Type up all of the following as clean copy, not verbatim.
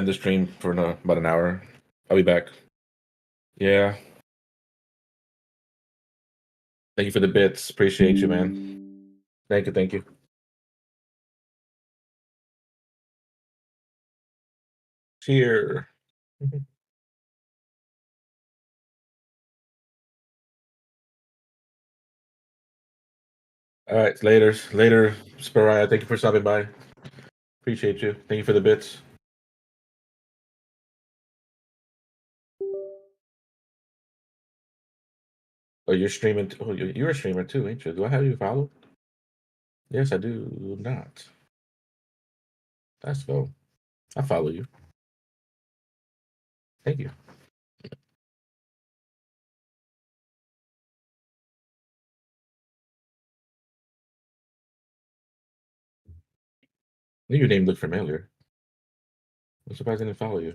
end the stream for about an hour. I'll be back. Yeah. Thank you for the bits. Appreciate you, man. Thank you. Thank you. Cheer. All right. Later. Later, Spariah. Thank you for stopping by. Appreciate you. Thank you for the bits. Oh, you're streaming. Oh, you're a streamer too, ain't you? Do I have you followed? Yes, I do not. Let's go. I follow you. Thank you. Your name looked familiar. I'm surprised I didn't follow you.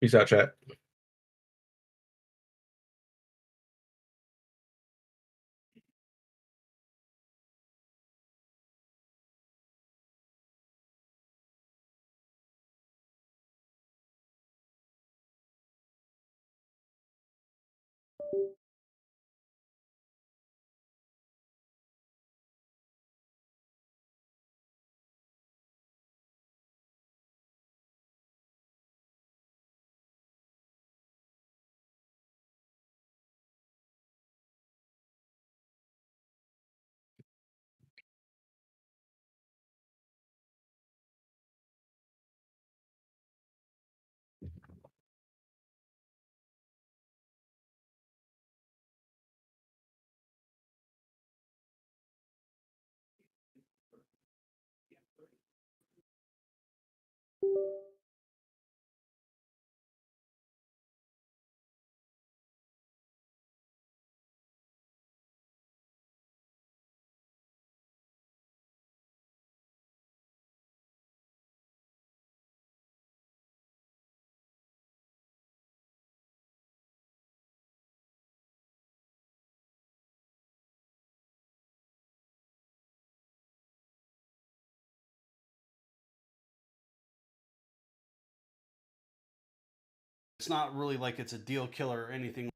Peace out, chat. It's not really like it's a deal killer or anything.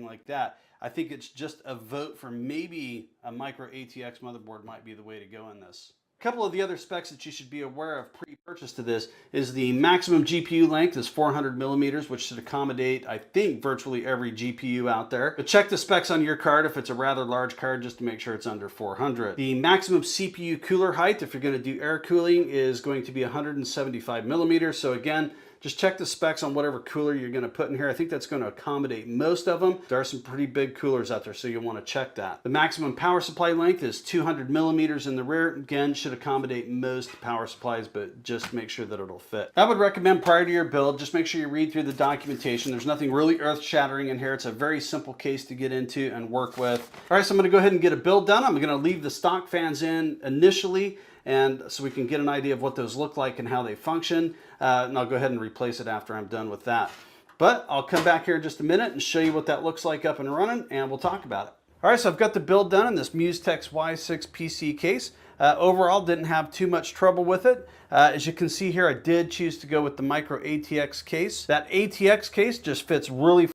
Like that. I think it's just a vote for maybe a micro ATX motherboard might be the way to go in this. A couple of the other specs that you should be aware of pre-purchase to this is the maximum GPU length is 400 millimeters, which should accommodate, I think, virtually every GPU out there. But check the specs on your card if it's a rather large card just to make sure it's under 400. The maximum CPU cooler height, if you're going to do air cooling, is going to be 175 millimeters. So again, just check the specs on whatever cooler you're going to put in here. I think that's going to accommodate most of them. There are some pretty big coolers out there, so you'll want to check that. The maximum power supply length is 200 millimeters in the rear. Again, should accommodate most power supplies, but just make sure that it'll fit. I would recommend prior to your build, just make sure you read through the documentation. There's nothing really earth-shattering in here. It's a very simple case to get into and work with. All right, so I'm going to go ahead and get a build done. I'm going to leave the stock fans in initially, and so we can get an idea of what those look like and how they function. And I'll go ahead and replace it after I'm done with that. But I'll come back here in just a minute and show you what that looks like up and running, and we'll talk about it. All right, so I've got the build done in this MuseTex Y6 PC case. Overall, didn't have too much trouble with it. As you can see here, I did choose to go with the micro ATX case. That ATX case just fits really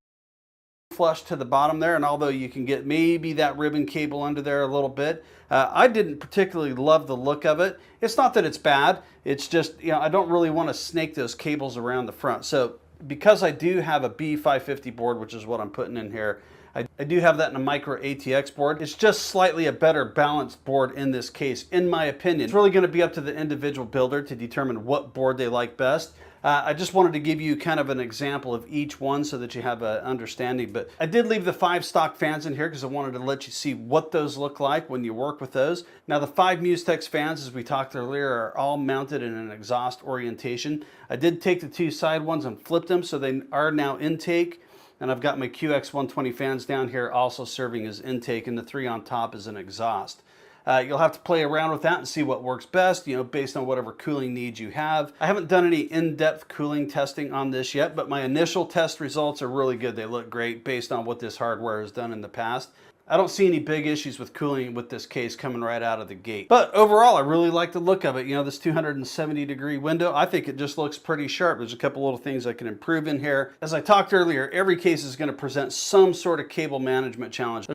flush to the bottom there, and although you can get maybe that ribbon cable under there a little bit, I didn't particularly love the look of it. It's not that it's bad, it's just, you know, I don't really want to snake those cables around the front. So because I do have a B550 board, which is what I'm putting in here, I do have that in a micro ATX board. It's just slightly a better balanced board in this case, in my opinion. It's really going to be up to the individual builder to determine what board they like best. I just wanted to give you kind of an example of each one so that you have an understanding. But I did leave the 5 stock fans in here because I wanted to let you see what those look like when you work with those. Now the 5 Mustex fans, as we talked earlier, are all mounted in an exhaust orientation. I did take the 2 side ones and flipped them so they are now intake. And I've got my QX120 fans down here also serving as intake, and the 3 on top is an exhaust. You'll have to play around with that and see what works best, based on whatever cooling needs you have. I haven't done any in-depth cooling testing on this yet, but my initial test results are really good. They look great based on what this hardware has done in the past. I don't see any big issues with cooling with this case coming right out of the gate. But overall, I really like the look of it. This 270-degree window, I think it just looks pretty sharp. There's a couple little things I can improve in here. As I talked earlier, every case is going to present some sort of cable management challenge.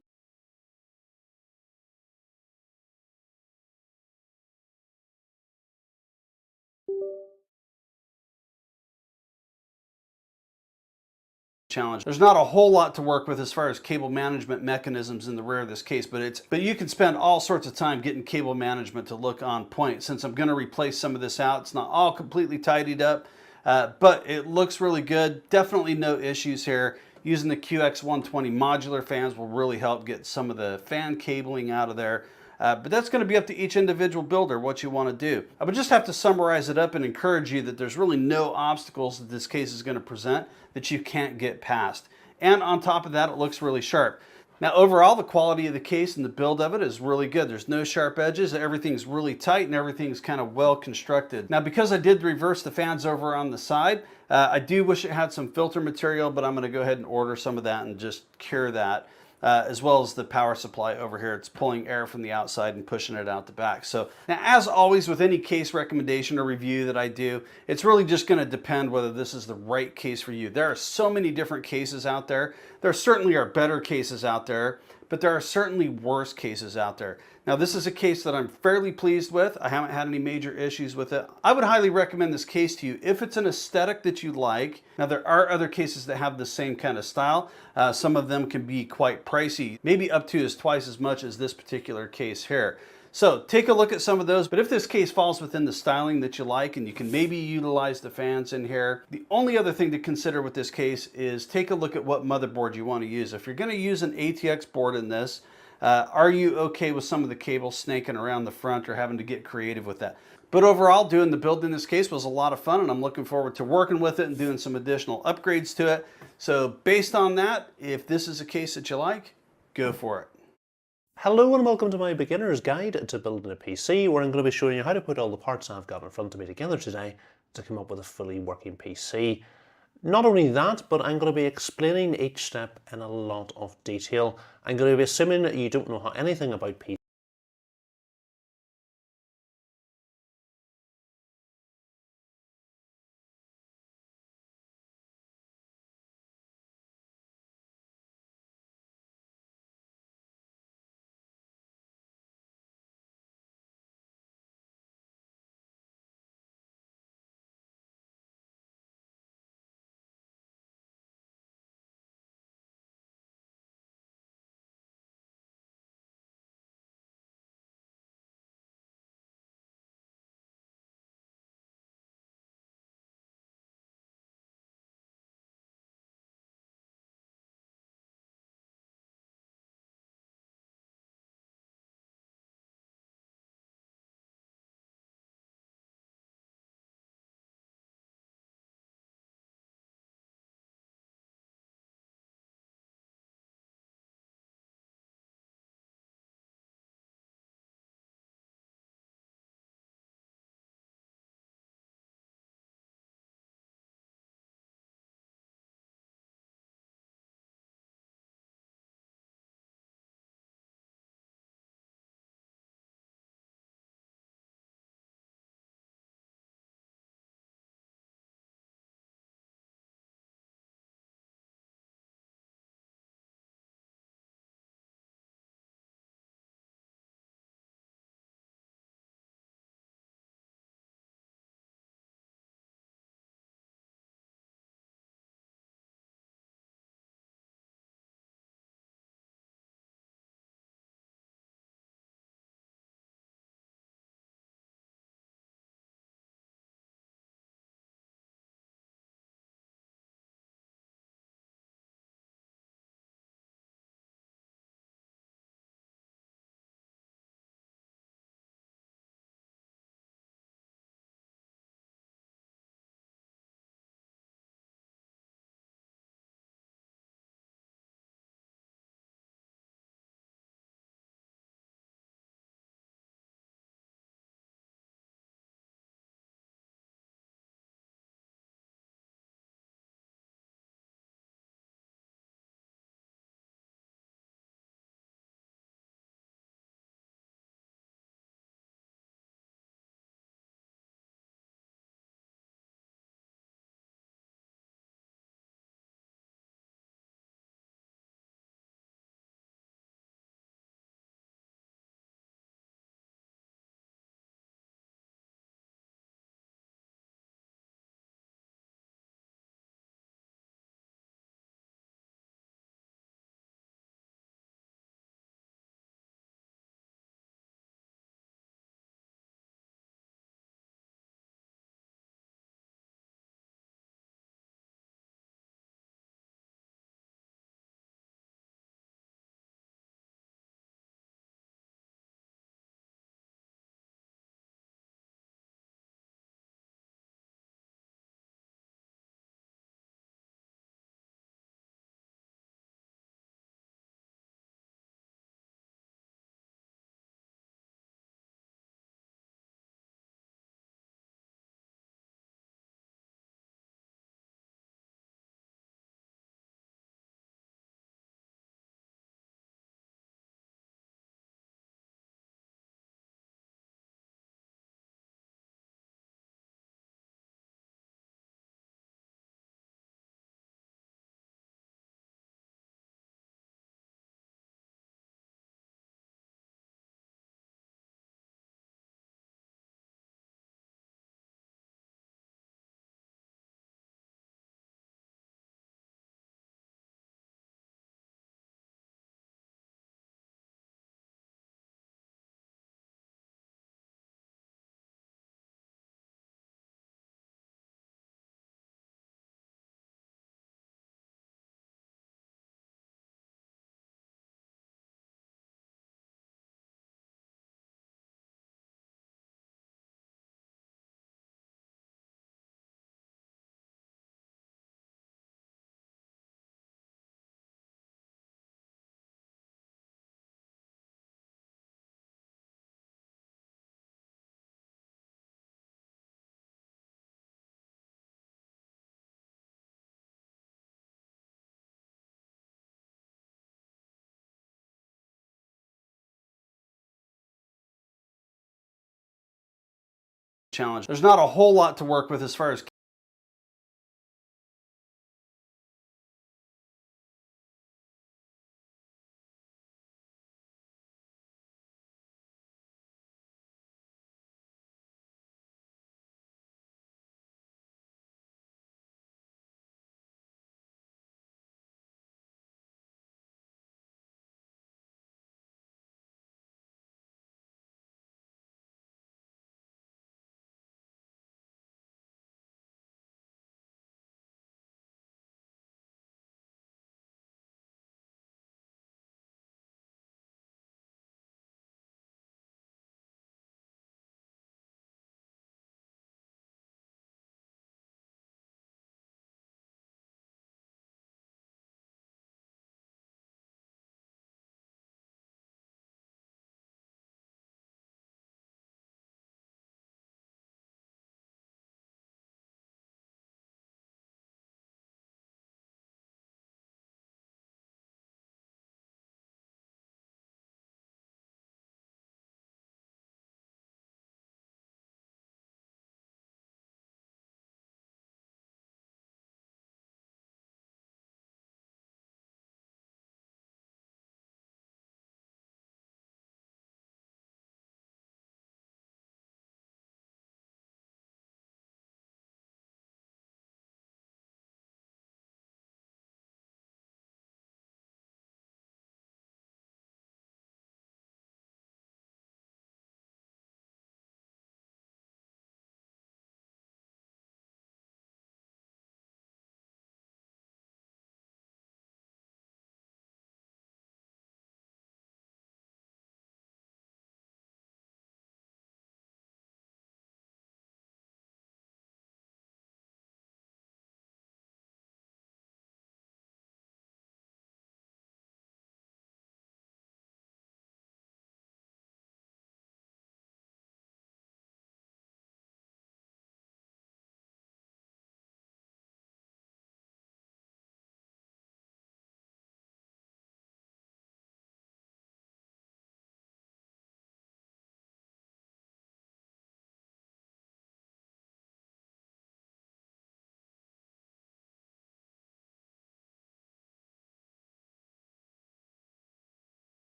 Challenge. There's not a whole lot to work with as far as cable management mechanisms in the rear of this case, but you can spend all sorts of time getting cable management to look on point. Since I'm going to replace some of this out, it's not all completely tidied up, but it looks really good. Definitely no issues here. Using the QX120 modular fans will really help get some of the fan cabling out of there. But that's going to be up to each individual builder what you want to do. I would just have to summarize it up and encourage you that there's really no obstacles that this case is going to present that you can't get past. And on top of that, it looks really sharp. Now overall, the quality of the case and the build of it is really good. There's no sharp edges, everything's really tight, and everything's kind of well constructed. Now because I did reverse the fans over on the side, I do wish it had some filter material, but I'm going to go ahead and order some of that and just cure that. As well as the power supply over here. It's pulling air from the outside and pushing it out the back. So now, as always with any case recommendation or review that I do, it's really just going to depend whether this is the right case for you. There are so many different cases out there. There certainly are better cases out there, but there are certainly worse cases out there. Now this is a case that I'm fairly pleased with. I haven't had any major issues with it. I would highly recommend this case to you if it's an aesthetic that you like. Now there are other cases that have the same kind of style. Some of them can be quite pricey, maybe up to twice as much as this particular case here. So take a look at some of those, but if this case falls within the styling that you like and you can maybe utilize the fans in here, the only other thing to consider with this case is take a look at what motherboard you want to use. If you're going to use an ATX board in this, are you okay with some of the cables snaking around the front or having to get creative with that? But overall, doing the build in this case was a lot of fun, and I'm looking forward to working with it and doing some additional upgrades to it. So based on that, if this is a case that you like, go for it. Hello and welcome to my beginner's guide to building a PC, where I'm going to be showing you how to put all the parts I've got in front of me together today to come up with a fully working PC. Not only that, but I'm going to be explaining each step in a lot of detail. I'm going to be assuming that you don't know anything about PC. challenge. There's not a whole lot to work with as far as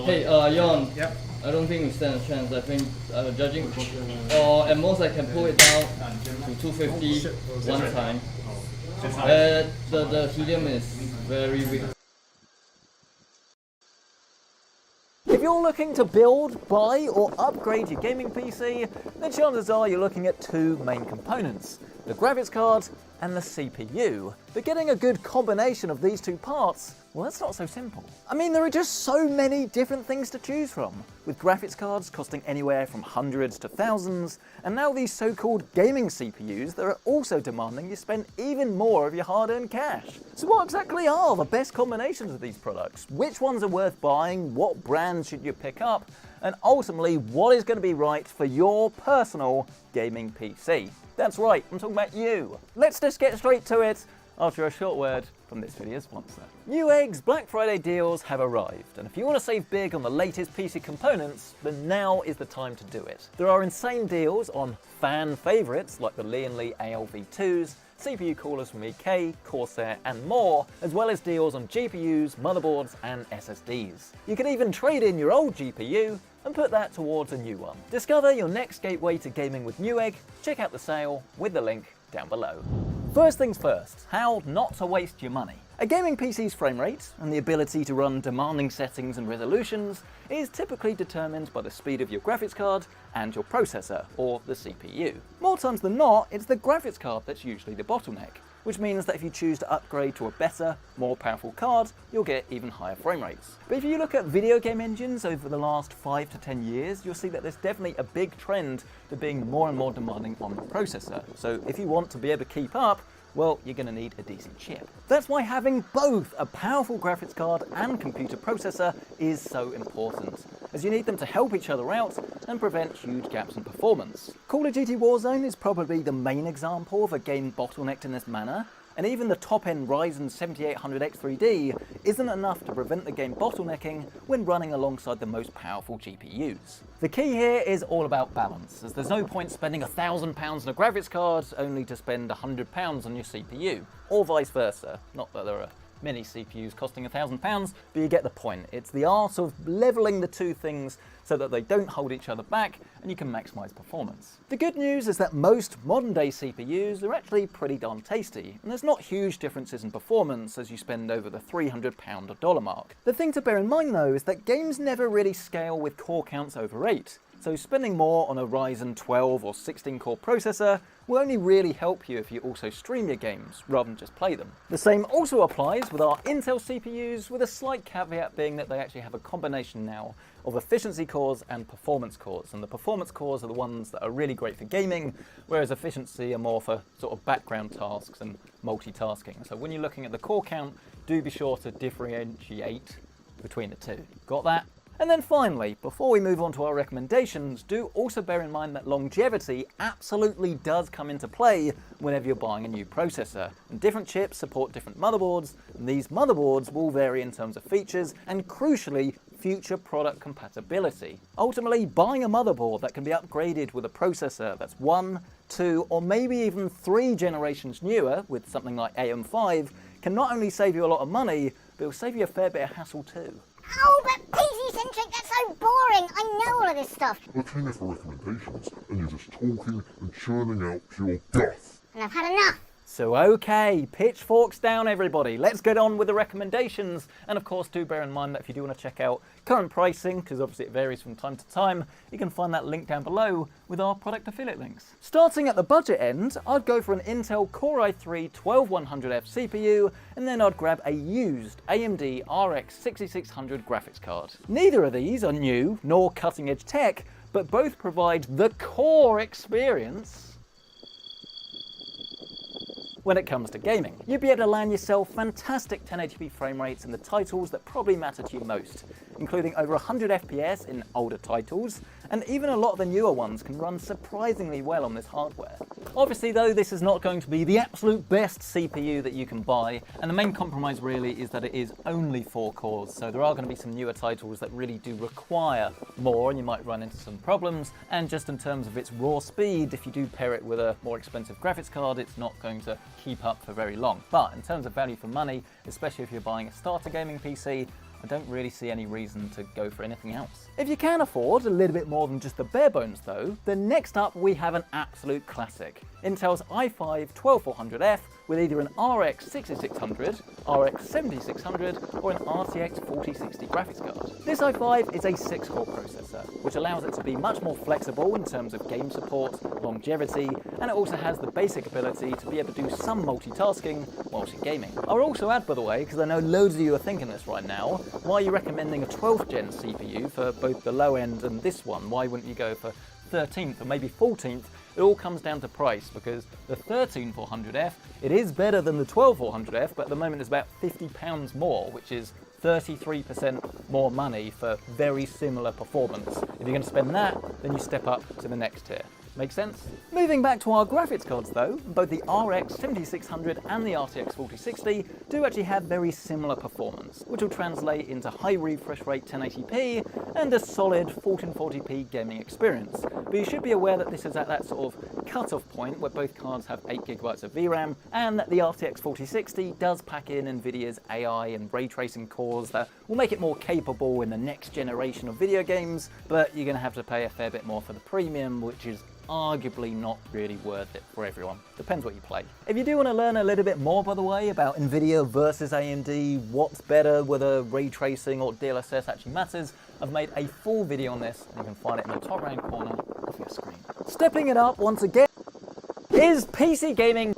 Hey, Yon. Yep. I don't think we stand a chance. I think judging, or at most I can pull it down to 250 one time. The helium is very weak. If you're looking to build, buy or upgrade your gaming PC, then chances are you're looking at two main components, the graphics card and the CPU. But getting a good combination of these two parts, well, that's not so simple. I mean, there are just so many different things to choose from, with graphics cards costing anywhere from hundreds to thousands, and now these so-called gaming CPUs that are also demanding you spend even more of your hard-earned cash. So what exactly are the best combinations of these products? Which ones are worth buying? What brands should you pick up? And ultimately, what is going to be right for your personal gaming PC? That's right, I'm talking about you. Let's just get straight to it after a short word from this video's sponsor. Newegg's Black Friday deals have arrived, and if you want to save big on the latest PC components, then now is the time to do it. There are insane deals on fan favourites like the Lee & Lee ALV2s, CPU coolers from EK, Corsair and more, as well as deals on GPUs, motherboards and SSDs. You can even trade in your old GPU and put that towards a new one. Discover your next gateway to gaming with Newegg. Check out the sale with the link down below. First things first, how not to waste your money. A gaming PC's frame rate and the ability to run demanding settings and resolutions is typically determined by the speed of your graphics card and your processor, or the CPU. More times than not, it's the graphics card that's usually the bottleneck, which means that if you choose to upgrade to a better, more powerful card, you'll get even higher frame rates. But if you look at video game engines over the last 5 to 10 years, you'll see that there's definitely a big trend to being more and more demanding on the processor. So if you want to be able to keep up, well, you're going to need a decent chip. That's why having both a powerful graphics card and computer processor is so important, as you need them to help each other out and prevent huge gaps in performance. Call of Duty Warzone is probably the main example of a game bottlenecked in this manner, and even the top-end Ryzen 7800X3D isn't enough to prevent the game bottlenecking when running alongside the most powerful GPUs. The key here is all about balance, as there's no point spending £1,000 on a graphics card only to spend £100 on your CPU, or vice versa. Not that there are many CPUs costing £1,000, but you get the point. It's the art of leveling the two things so that they don't hold each other back and you can maximize performance. The good news is that most modern day CPUs are actually pretty darn tasty, and there's not huge differences in performance as you spend over the £300 or dollar mark. The thing to bear in mind though is that games never really scale with core counts over 8. So spending more on a Ryzen 12 or 16 core processor will only really help you if you also stream your games rather than just play them. The same also applies with our Intel CPUs, with a slight caveat being that they actually have a combination now of efficiency cores and performance cores, and the performance cores are the ones that are really great for gaming, whereas efficiency are more for sort of background tasks and multitasking. So when you're looking at the core count, do be sure to differentiate between the two. Got that? And then finally, before we move on to our recommendations, do also bear in mind that longevity absolutely does come into play whenever you're buying a new processor. And different chips support different motherboards, and these motherboards will vary in terms of features and, crucially, future product compatibility. Ultimately, buying a motherboard that can be upgraded with a processor that's 1, 2, or maybe even 3 generations newer with something like AM5 can not only save you a lot of money, but it will save you a fair bit of hassle too. Oh, but PC-centric, that's so boring. I know all of this stuff. I came here for recommendations, and you're just talking and churning out pure guff. And I've had enough. So okay, pitchforks down everybody, let's get on with the recommendations. And of course do bear in mind that if you do want to check out current pricing, because obviously it varies from time to time, you can find that link down below with our product affiliate links. Starting at the budget end, I'd go for an Intel Core i3 12100F CPU, and then I'd grab a used AMD RX 6600 graphics card. Neither of these are new nor cutting edge tech, but both provide the core experience when it comes to gaming. You'll be able to land yourself fantastic 1080p frame rates in the titles that probably matter to you most, including over 100 FPS in older titles, and even a lot of the newer ones can run surprisingly well on this hardware. Obviously though, this is not going to be the absolute best CPU that you can buy, and the main compromise really is that it is only 4 cores, so there are going to be some newer titles that really do require more, and you might run into some problems. And just in terms of its raw speed, if you do pair it with a more expensive graphics card, it's not going to keep up for very long. But in terms of value for money, especially if you're buying a starter gaming PC, I don't really see any reason to go for anything else. If you can afford a little bit more than just the bare bones though, then next up we have an absolute classic. Intel's i5-12400F with either an RX 6600, RX 7600 or an RTX 4060 graphics card. This i5 is a 6-core processor, which allows it to be much more flexible in terms of game support, longevity, and it also has the basic ability to be able to do some multitasking whilst you're gaming. I'll also add, by the way, because I know loads of you are thinking this right now, why are you recommending a 12th gen CPU for both the low end and this one? Why wouldn't you go for 13th or maybe 14th? It all comes down to price, because the 13400F, it is better than the 12400F, but at the moment it's about £50 more, which is 33% more money for very similar performance. If you're going to spend that, then you step up to the next tier. Make sense? Moving back to our graphics cards though, both the RX 7600 and the RTX 4060 do actually have very similar performance, which will translate into high refresh rate 1080p and a solid 1440p gaming experience. But you should be aware that this is at that sort of cut-off point where both cards have 8GB of VRAM, and that the RTX 4060 does pack in NVIDIA's AI and ray tracing cores that will make it more capable in the next generation of video games, but you're going to have to pay a fair bit more for the premium, which is arguably not really worth it for everyone. Depends what you play. If you do want to learn a little bit more, by the way, about NVIDIA versus AMD, what's better, whether ray tracing or DLSS actually matters, I've made a full video on this, and you can find it in the top right corner of your screen. Stepping it up once again is PC gaming.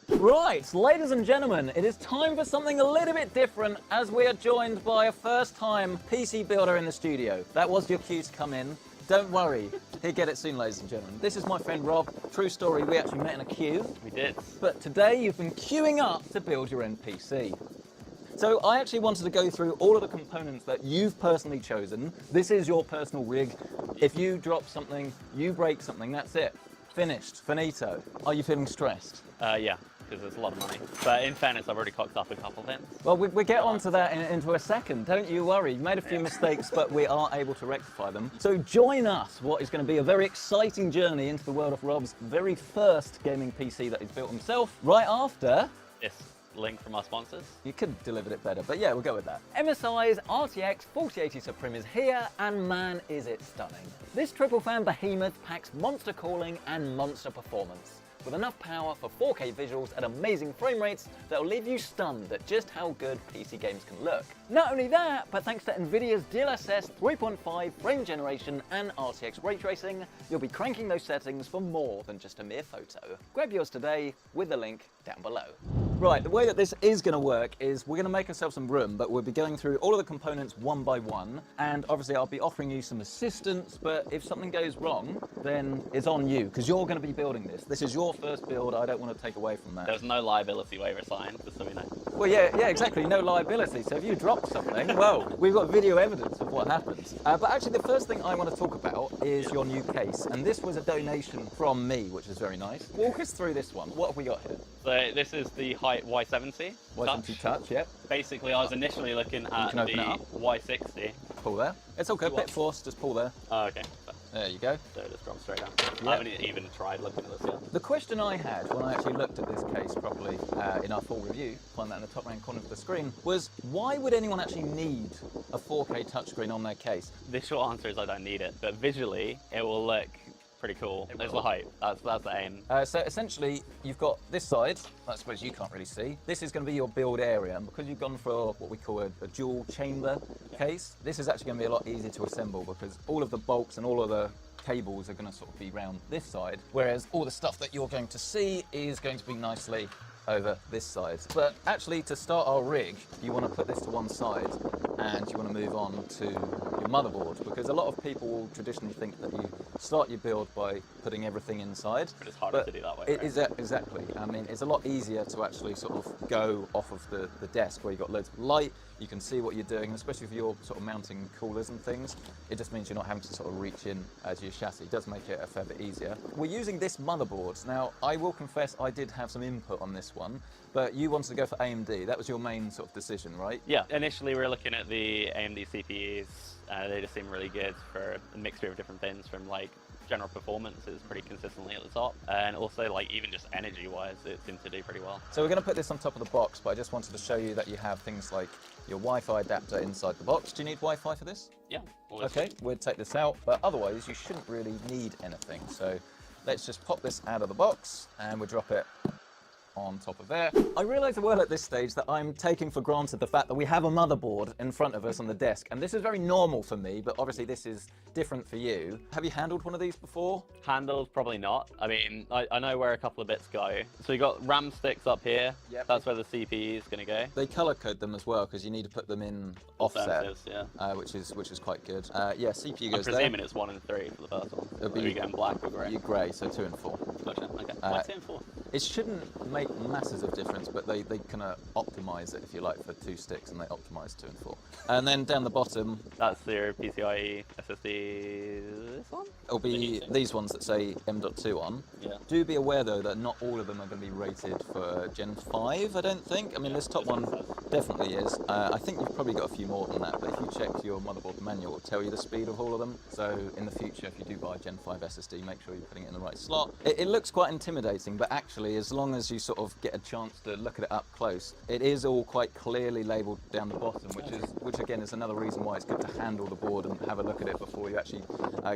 Right, ladies and gentlemen, it is time for something a little bit different as we are joined by a first-time PC builder in the studio. That was your cue to come in. Don't worry, he'll get it soon, ladies and gentlemen. This is my friend Rob. True story, we actually met in a queue. We did. But today you've been queuing up to build your own PC. So I actually wanted to go through all of the components that you've personally chosen. This is your personal rig. If you drop something, you break something, that's it. Finished, finito. Are you feeling stressed? Yeah, because it's a lot of money. But in fairness, I've already cocked up a couple things. Well, we get onto that into a second. Don't you worry. You made a few mistakes, but we are able to rectify them. So join us, what is going to be a very exciting journey into the world of Rob's very first gaming PC that he's built himself, right after This link from our sponsors. You could have delivered it better, but yeah, we'll go with that. MSI's RTX 4080 Supreme is here, and man, is it stunning. This triple fan behemoth packs monster cooling and monster performance, with enough power for 4K visuals at amazing frame rates that will leave you stunned at just how good PC games can look. Not only that, but thanks to NVIDIA's DLSS 3.5 frame generation and RTX ray tracing, you'll be cranking those settings for more than just a mere photo. Grab yours today with the link down below. Right, the way that this is going to work is we're going to make ourselves some room, but we'll be going through all of the components one by one, and obviously I'll be offering you some assistance, but if something goes wrong, then it's on you, because you're going to be building this. This is your first build, I don't want to take away from that. There's no liability waiver signed, just so we know. Well, yeah, exactly, no liability, so if you drop something, well, we've got video evidence of what happens. But actually the first thing I want to talk about is your new case, and this was a donation from me, which is very nice. Walk us through this one. What have we got here? So this is the Height Y70 Y70 Touch, yep. Basically, I was initially looking at the Y60. Pull there. It's okay, bit forced, just pull there. Oh, okay. There you go. So it just drops straight down. Yep. I haven't even tried looking at this yet. The question I had when I actually looked at this case properly in our full review, find that in the top right corner of the screen, was why would anyone actually need a 4K touchscreen on their case? The short answer is I don't need it, but visually it will look pretty cool. There's the height. That's the aim. So essentially, you've got this side, I suppose you can't really see. This is going to be your build area, and because you've gone for what we call a dual chamber case, this is actually going to be a lot easier to assemble because all of the bolts and all of the cables are going to sort of be round this side, whereas all the stuff that you're going to see is going to be nicely over this side. But actually, to start our rig, you want to put this to one side and you want to move on to your motherboard, because a lot of people will traditionally think that you start your build by putting everything inside. But it's harder to do that way, right? Exactly. I mean, it's a lot easier to actually sort of go off of the desk where you've got loads of light, you can see what you're doing, especially if you're sort of mounting coolers and things. It just means you're not having to sort of reach in as your chassis. It does make it a fair bit easier. We're using this motherboard. Now, I will confess I did have some input on this one, but you wanted to go for AMD. That was your main sort of decision, right? Yeah, initially we were looking at the AMD CPUs. They just seem really good for a mixture of different things, from like general performance is pretty consistently at the top, and also like even just energy wise it seems to do pretty well. So we're going to put this on top of the box, but I just wanted to show you that you have things like your Wi-Fi adapter inside the box. Do you need Wi-Fi for this? Yeah. Always. Okay, we'll take this out, but otherwise you shouldn't really need anything. So let's just pop this out of the box and we'll drop it on top of there. I realise well at this stage that I'm taking for granted the fact that we have a motherboard in front of us on the desk, and this is very normal for me, but obviously this is different for you. Have you handled one of these before? Handled, probably not. I mean, I know where a couple of bits go. So you got RAM sticks up here. Yep. That's where the CPU is going to go. They colour code them as well, because you need to put them in offset, yeah. which is quite good. Yeah, CPU I'm goes there. presuming it's 1 and 3 for the first one. It'll be Are you going black or grey? You grey, so 2 and 4. Gotcha. Okay. Why 2 and 4? It shouldn't make masses of difference, but they kind of optimise it, if you like, for 2 sticks, and they optimise 2 and 4. And then down the bottom, that's your PCIe SSD. This one? It'll be these ones that say M.2 on. Yeah. Do be aware though that not all of them are going to be rated for Gen 5, I don't think. I mean, this top one definitely is. I think you've probably got a few more than that, but if you check your motherboard manual, it'll tell you the speed of all of them. So in the future, if you do buy a Gen 5 SSD, make sure you're putting it in the right slot. It looks quite intimidating, but actually, as long as you sort of get a chance to look at it up close, it is all quite clearly labelled down the bottom, which again is another reason why it's good to handle the board and have a look at it before you actually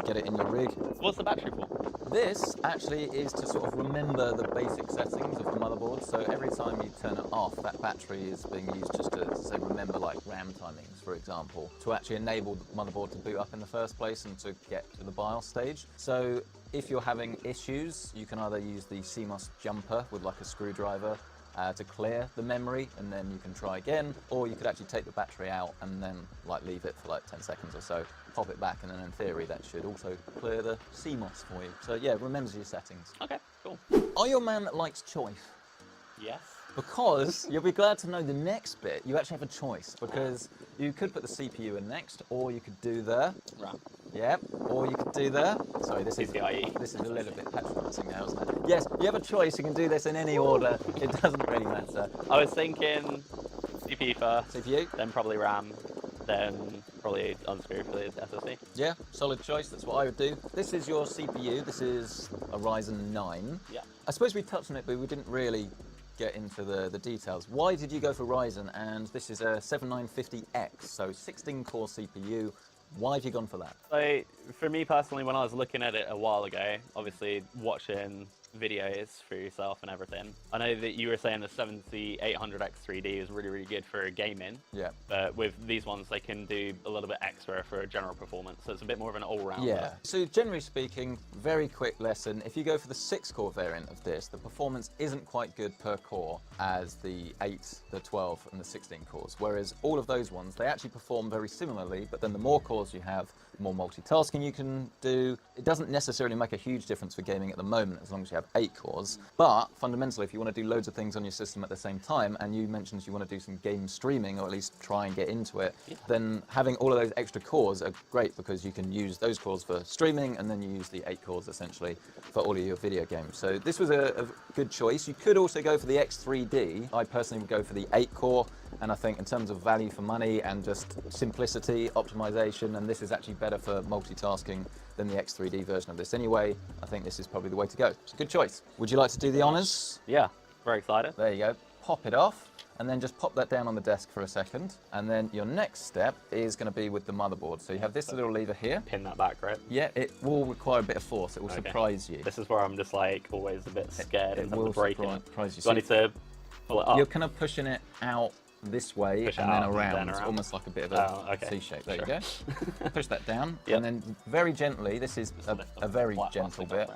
get it in your rig. What's the battery for? This actually is to sort of remember the basic settings of the motherboard. So every time you turn it off, that battery is being used just to say remember like RAM timings, for example, to actually enable the motherboard to boot up in the first place and to get to the BIOS stage. So if you're having issues, you can either use the CMOS jumper with like a screwdriver to clear the memory, and then you can try again, or you could actually take the battery out and then like leave it for like 10 seconds or so, pop it back, and then in theory that should also clear the CMOS for you. So yeah, remembers your settings. Okay, cool. Are you a man that likes choice? Yes. Because you'll be glad to know the next bit, you actually have a choice, because you could put the CPU in next, or you could do the RAM. Yep, or you could do the... Sorry, this is a little bit patronising now, isn't it? Yes, you have a choice, you can do this in any order, it doesn't really matter. I was thinking CPU first, CPU, then probably RAM, then probably unscrew for the SSD. Yeah, solid choice, that's what I would do. This is your CPU, this is a Ryzen 9. Yeah. I suppose we touched on it, but we didn't really get into the details. Why did you go for Ryzen? And this is a 7950X, so 16-core CPU. Why have you gone for that? So, for me personally, when I was looking at it a while ago, obviously watching videos for yourself and everything, I know that you were saying the 7800X3D is really, really good for gaming. Yeah. But with these ones, they can do a little bit extra for general performance, so it's a bit more of an all-rounder. Yeah. So generally speaking, very quick lesson, if you go for the 6-core variant of this, the performance isn't quite good per core as the 8, the 12, and the 16 cores, whereas all of those ones, they actually perform very similarly, but then the more cores you have, the more multitasking you can do. It doesn't necessarily make a huge difference for gaming at the moment, as long as you have 8 cores, but fundamentally, if you want to do loads of things on your system at the same time, and you mentioned you want to do some game streaming, or at least try and get into it, then having all of those extra cores are great, because you can use those cores for streaming, and then you use the 8 cores essentially for all of your video games. So this was a good choice. You could also go for the X3D. I personally would go for the 8 core, and I think in terms of value for money and just simplicity, optimization, and this is actually better for multitasking than the X3D version of this anyway, I think this is probably the way to go. It's a good choice. Would you like to do the honors? Yeah, very excited. There you go. Pop it off, and then just pop that down on the desk for a second. And then your next step is going to be with the motherboard. So you have this little lever here. Pin that back, right? Yeah, it will require a bit of force. It will surprise you. This is where I'm just like always a bit scared in terms of breaking it. Surprise you. Do I need to pull it up? You're kind of pushing it out this way and then around. It's almost like a bit of a C shape. There you go. Push that down, and then very gently, this is a very gentle bit.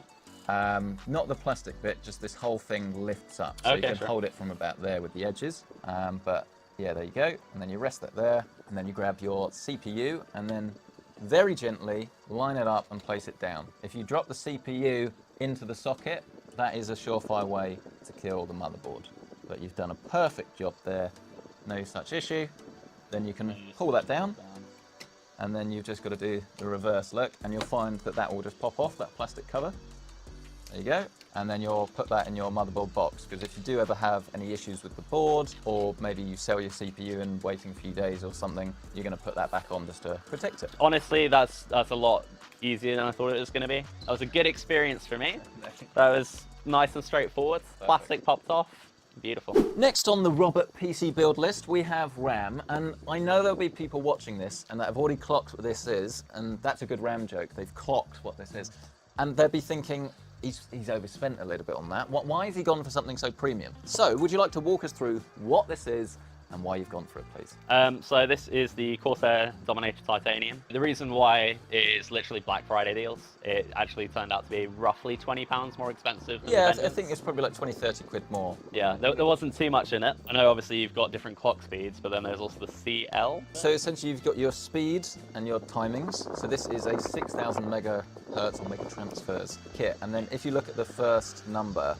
Not the plastic bit, just this whole thing lifts up. So you can hold it from about there with the edges. But yeah, there you go. And then you rest that there, and then you grab your CPU, and then very gently line it up and place it down. If you drop the CPU into the socket, that is a surefire way to kill the motherboard. But you've done a perfect job there, no such issue. Then you can pull that down, and then you've just got to do the reverse look, and you'll find that that will just pop off, that plastic cover. There you go. And then you'll put that in your motherboard box, because if you do ever have any issues with the board, or maybe you sell your CPU and waiting a few days or something, you're going to put that back on just to protect it. Honestly, that's a lot easier than I thought it was going to be. That was a good experience for me. That was nice and straightforward. Plastic popped off. Beautiful. Next on the Robert PC build list, we have RAM, and I know there'll be people watching this and that have already clocked what this is, and that's a good RAM joke. They've clocked what this is, and they'll be thinking, he's overspent a little bit on that. Why has he gone for something so premium? So, would you like to walk us through what this is and why you've gone for it, please? So this is the Corsair Dominator Titanium. The reason why is literally Black Friday deals. It actually turned out to be roughly £20 more expensive than Yeah, the I think it's probably like 20-30 quid more. Yeah, there wasn't too much in it. I know obviously you've got different clock speeds, but then there's also the CL. So essentially you've got your speed and your timings. So this is a 6,000 megahertz or mega transfers kit. And then if you look at the first number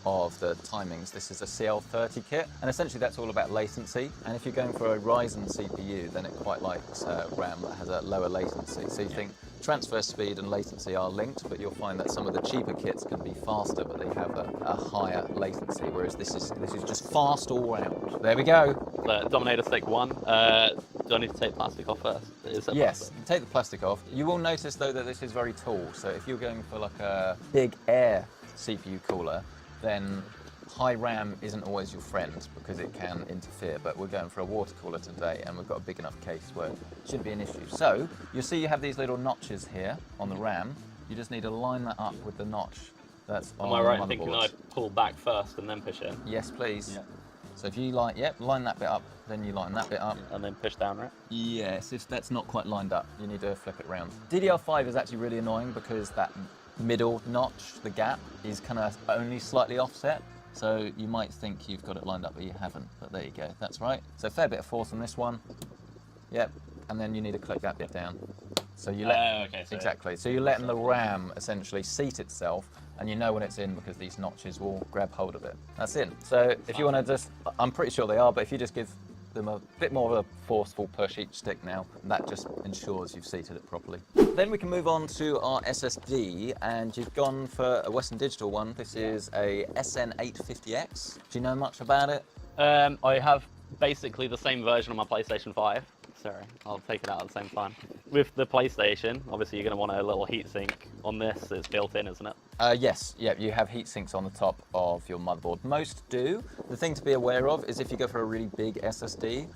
of the timings, this is a CL30 kit, and essentially that's all about latency. And if you're going for a Ryzen CPU, then it quite likes RAM that has a lower latency. So you think transfer speed and latency are linked, but you'll find that some of the cheaper kits can be faster, but they have a higher latency, whereas this is just fast all round. There we go. The Dominator Stick 1. Do I need to take plastic off first? Yes, take the plastic off. You will notice though that this is very tall, so if you're going for like a big air CPU cooler, then high RAM isn't always your friend because it can interfere, but we're going for a water cooler today and we've got a big enough case where it shouldn't be an issue. So you'll see you have these little notches here on the RAM. You just need to line that up with the notch that's on the motherboard. Am I right in thinking I pull back first and then push in? Yes, please. Yeah. So if you line that bit up, then you line that bit up. And then push down, right? Yes, if that's not quite lined up, you need to flip it around. DDR5 is actually really annoying because that middle notch, the gap, is kind of only slightly offset. So you might think you've got it lined up, but you haven't. But there you go, that's right. So a fair bit of force on this one. Yep, and then you need to click that bit down. So you let, exactly. So you're letting the RAM essentially seat itself, and you know when it's in because these notches will grab hold of it. That's in. So if you want to just, I'm pretty sure they are, but if you just give them a bit more of a forceful push each stick now, that just ensures you've seated it properly. Then we can move on to our SSD, and you've gone for a Western Digital one. This is a SN850X. Do you know much about it? I have basically the same version on my PlayStation 5. Sorry, I'll take it out at the same time. With the PlayStation, obviously you're going to want a little heatsink on this. It's built in, isn't it? Yes, yeah, you have heat sinks on the top of your motherboard. Most do. The thing to be aware of is if you go for a really big SSD,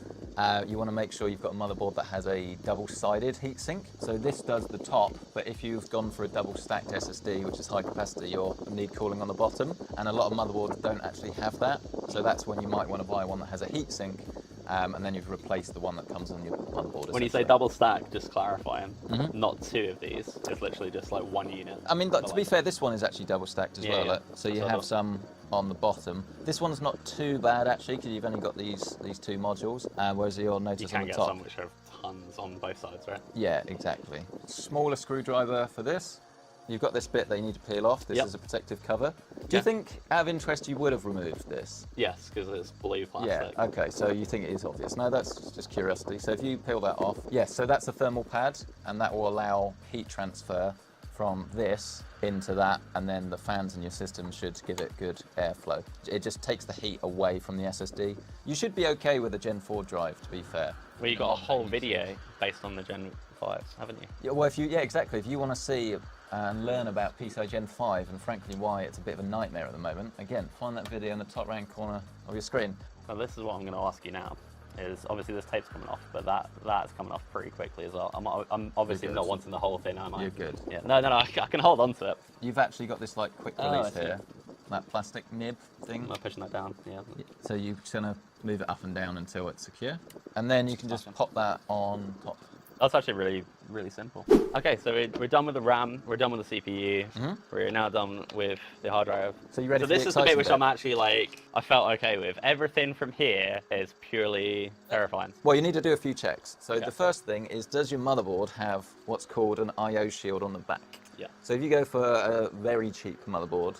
you want to make sure you've got a motherboard that has a double-sided heatsink. So this does the top, but if you've gone for a double-stacked SSD, which is high capacity, you'll need cooling on the bottom. And a lot of motherboards don't actually have that. So that's when you might want to buy one that has a heatsink. And then you've replaced the one that comes on your motherboard. When you say double stack, just clarifying, not two of these. It's literally just like one unit. I mean, to be fair, this one is actually double stacked as well. So you have some on the bottom. This one's not too bad actually, because you've only got these two modules, whereas you'll notice on the top. You can get some which have tons on both sides, right? Yeah, exactly. Smaller screwdriver for this. You've got this bit that you need to peel off. This is a protective cover. Do you think, out of interest, you would have removed this? Yes, because it's blue plastic. Yeah, okay, so you think it is obvious. No, that's just curiosity. So if you peel that off, yes, so that's a thermal pad, and that will allow heat transfer from this into that, and then the fans in your system should give it good airflow. It just takes the heat away from the SSD. You should be okay with a Gen 4 drive, to be fair. Well, you got a whole video based on the Gen 5s, haven't you? Yeah, well, exactly. If you want to see and learn about PCI Gen 5 and frankly why it's a bit of a nightmare at the moment, again, find that video in the top right corner of your screen. Well, this is what I'm going to ask you now. Is obviously this tape's coming off, but that's coming off pretty quickly as well. I'm obviously not wanting the whole thing, am I? You're good. Yeah. No, I can hold on to it. You've actually got this like quick release here, that plastic nib thing. I'm pushing that down. Yeah. So you're just gonna move it up and down until it's secure, and then you can just pop that on top. That's actually really, really simple. Okay, so we're done with the RAM, we're done with the CPU, we're now done with the hard drive. So you ready So for the this is the bit exciting which bit? I'm actually like, I felt okay with. Everything from here is purely terrifying. Well, you need to do a few checks. So Yeah. the first thing is, does your motherboard have what's called an I/O shield on the back? Yeah. So if you go for a very cheap motherboard,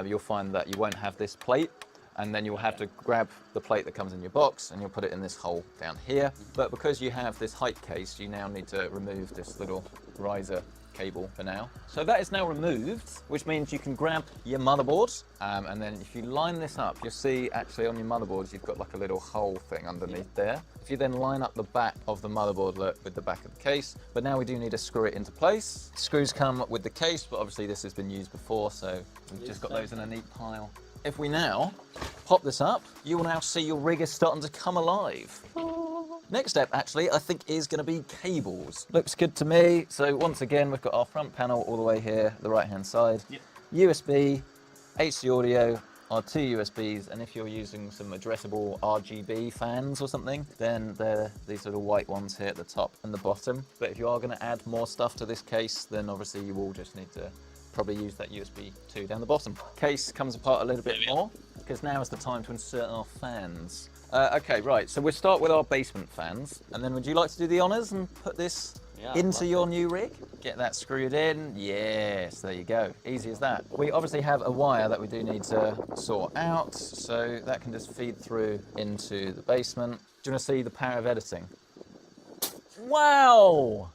you'll find that you won't have this plate, and then you'll have to grab the plate that comes in your box and you'll put it in this hole down here. But because you have this height case, you now need to remove this little riser cable for now. So that is now removed, which means you can grab your motherboard, and then if you line this up, you'll see actually on your motherboard you've got like a little hole thing underneath there. If you then line up the back of the motherboard, look, with the back of the case, but now we do need to screw it into place. Screws come with the case, but obviously this has been used before, so we've just got those in a neat pile. If we now pop this up, you will now see your rig is starting to come alive. Next step, actually, I think is going to be cables. Looks good to me. So once again, we've got our front panel all the way here, the right-hand side. Yep. USB, HC audio, our 2 USBs, and if you're using some addressable RGB fans or something, then they're these little white ones here at the top and the bottom. But if you are going to add more stuff to this case, then obviously you will just need to probably use that USB 2 down the bottom. Case comes apart a little bit more, because now is the time to insert our fans. Okay, right, so we'll start with our basement fans, and then would you like to do the honours and put this into your new rig? Get that screwed in. Yes, there you go. Easy as that. We obviously have a wire that we do need to sort out, so that can just feed through into the basement. Do you want to see the power of editing? Wow!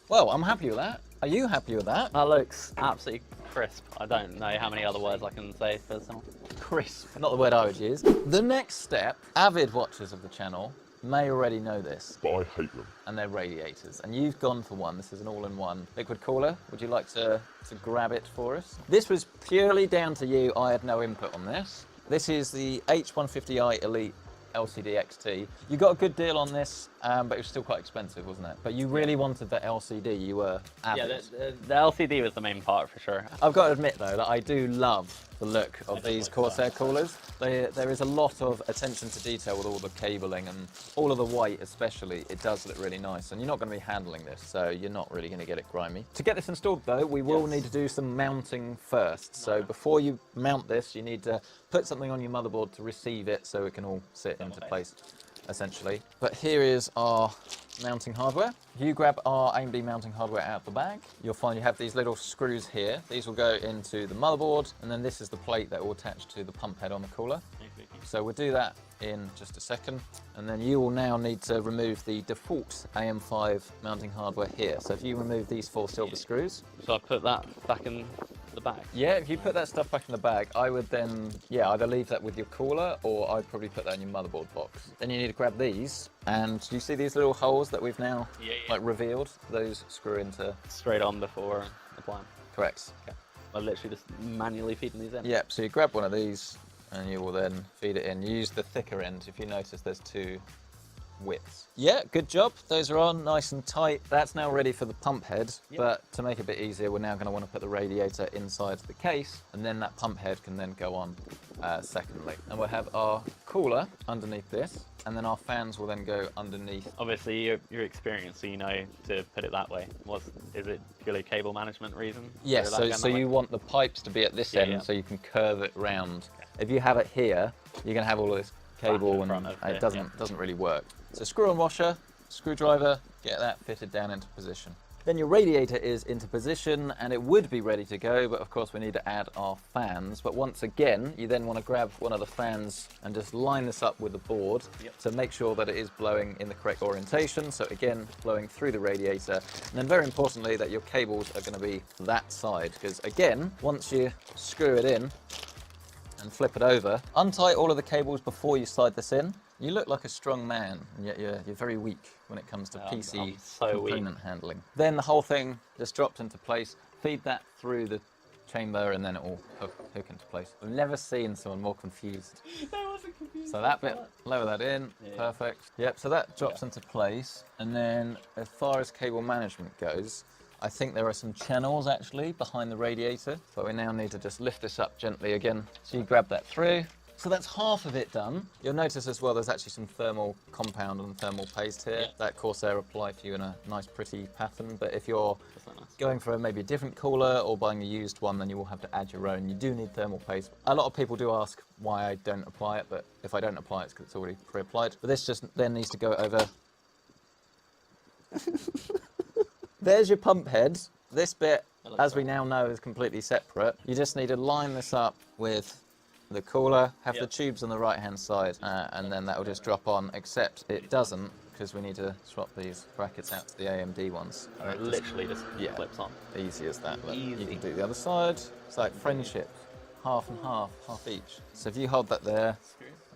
Well, I'm happy with that. Are you happy with that? That looks absolutely crisp. I don't know how many other words I can say for this one. Crisp, not the word I would use. The next step, avid watchers of the channel may already know this. But I hate them. And they're radiators. And you've gone for one. This is an all-in-one liquid cooler. Would you like to grab it for us? This was purely down to you. I had no input on this. This is the H150i Elite LCD XT. You got a good deal on this, but it was still quite expensive, wasn't it? But you really wanted the LCD. You were avid. Yeah, the LCD was the main part for sure. I've got to admit though that I do love the look of these Corsair coolers. There is a lot of attention to detail with all the cabling and all of the white especially. It does look really nice, and you're not going to be handling this, so you're not really going to get it grimy. To get this installed though, we will need to do some mounting first. So before you mount this, you need to put something on your motherboard to receive it so it can all sit into place, essentially. But here is our mounting hardware. If you grab our AMD mounting hardware out of the bag, you'll find you have these little screws here. These will go into the motherboard, and then this is the plate that will attach to the pump head on the cooler. So we'll do that in just a second, and then you will now need to remove the default AM5 mounting hardware here. So if you remove these 4 silver screws. So I put that back in the bag? Yeah, if you put that stuff back in the bag, I would then, either leave that with your cooler, or I'd probably put that in your motherboard box. Then you need to grab these, and you see these little holes that we've now like revealed? Those screw into... Straight on before applying? Correct. Okay. I'm literally just manually feeding these in? Yep, so you grab one of these, and you will then feed it in. Use the thicker end. If you notice, there's 2 widths. Yeah, good job. Those are on nice and tight. That's now ready for the pump head, but to make it a bit easier, we're now going to want to put the radiator inside the case, and then that pump head can then go on secondly. And we'll have our cooler underneath this, and then our fans will then go underneath. Obviously, you're experienced, so you know to put it that way. Is it purely cable management reason? Yes, so you want the pipes to be at this end, so you can curve it round. Okay. If you have it here, you're going to have all of this cable, and it doesn't really work. So screw and washer, screwdriver, get that fitted down into position. Then your radiator is into position, and it would be ready to go, but of course we need to add our fans. But once again, you then want to grab one of the fans and just line this up with the board to make sure that it is blowing in the correct orientation. So again, blowing through the radiator. And then very importantly, that your cables are going to be that side, because again, once you screw it in and flip it over, untie all of the cables before you slide this in. You look like a strong man, and yet you're very weak when it comes to PC component handling. Then the whole thing just drops into place. Feed that through the chamber, and then it will hook into place. I've never seen someone more confused. I wasn't confused. So that bit, lower that in, perfect. Yep, so that drops into place. And then as far as cable management goes, I think there are some channels actually behind the radiator, but we now need to just lift this up gently again. So you grab that through, So that's half of it done. You'll notice as well there's actually some thermal compound and thermal paste here. That Corsair applied for you in a nice pretty pattern, but if you're going for maybe a different cooler or buying a used one, then you will have to add your own. You do need thermal paste. A lot of people do ask why I don't apply it, but if I don't apply it, it's because it's already pre-applied. But this just then needs to go over. There's your pump head. This bit, as we now know, is completely separate. You just need to line this up with the cooler, have the tubes on the right-hand side, and then that will just drop on, except it doesn't, because we need to swap these brackets out to the AMD ones. And it literally just flips on. Easy as that. Look, you can do the other side. It's like friendship, half and half, half each. So if you hold that there,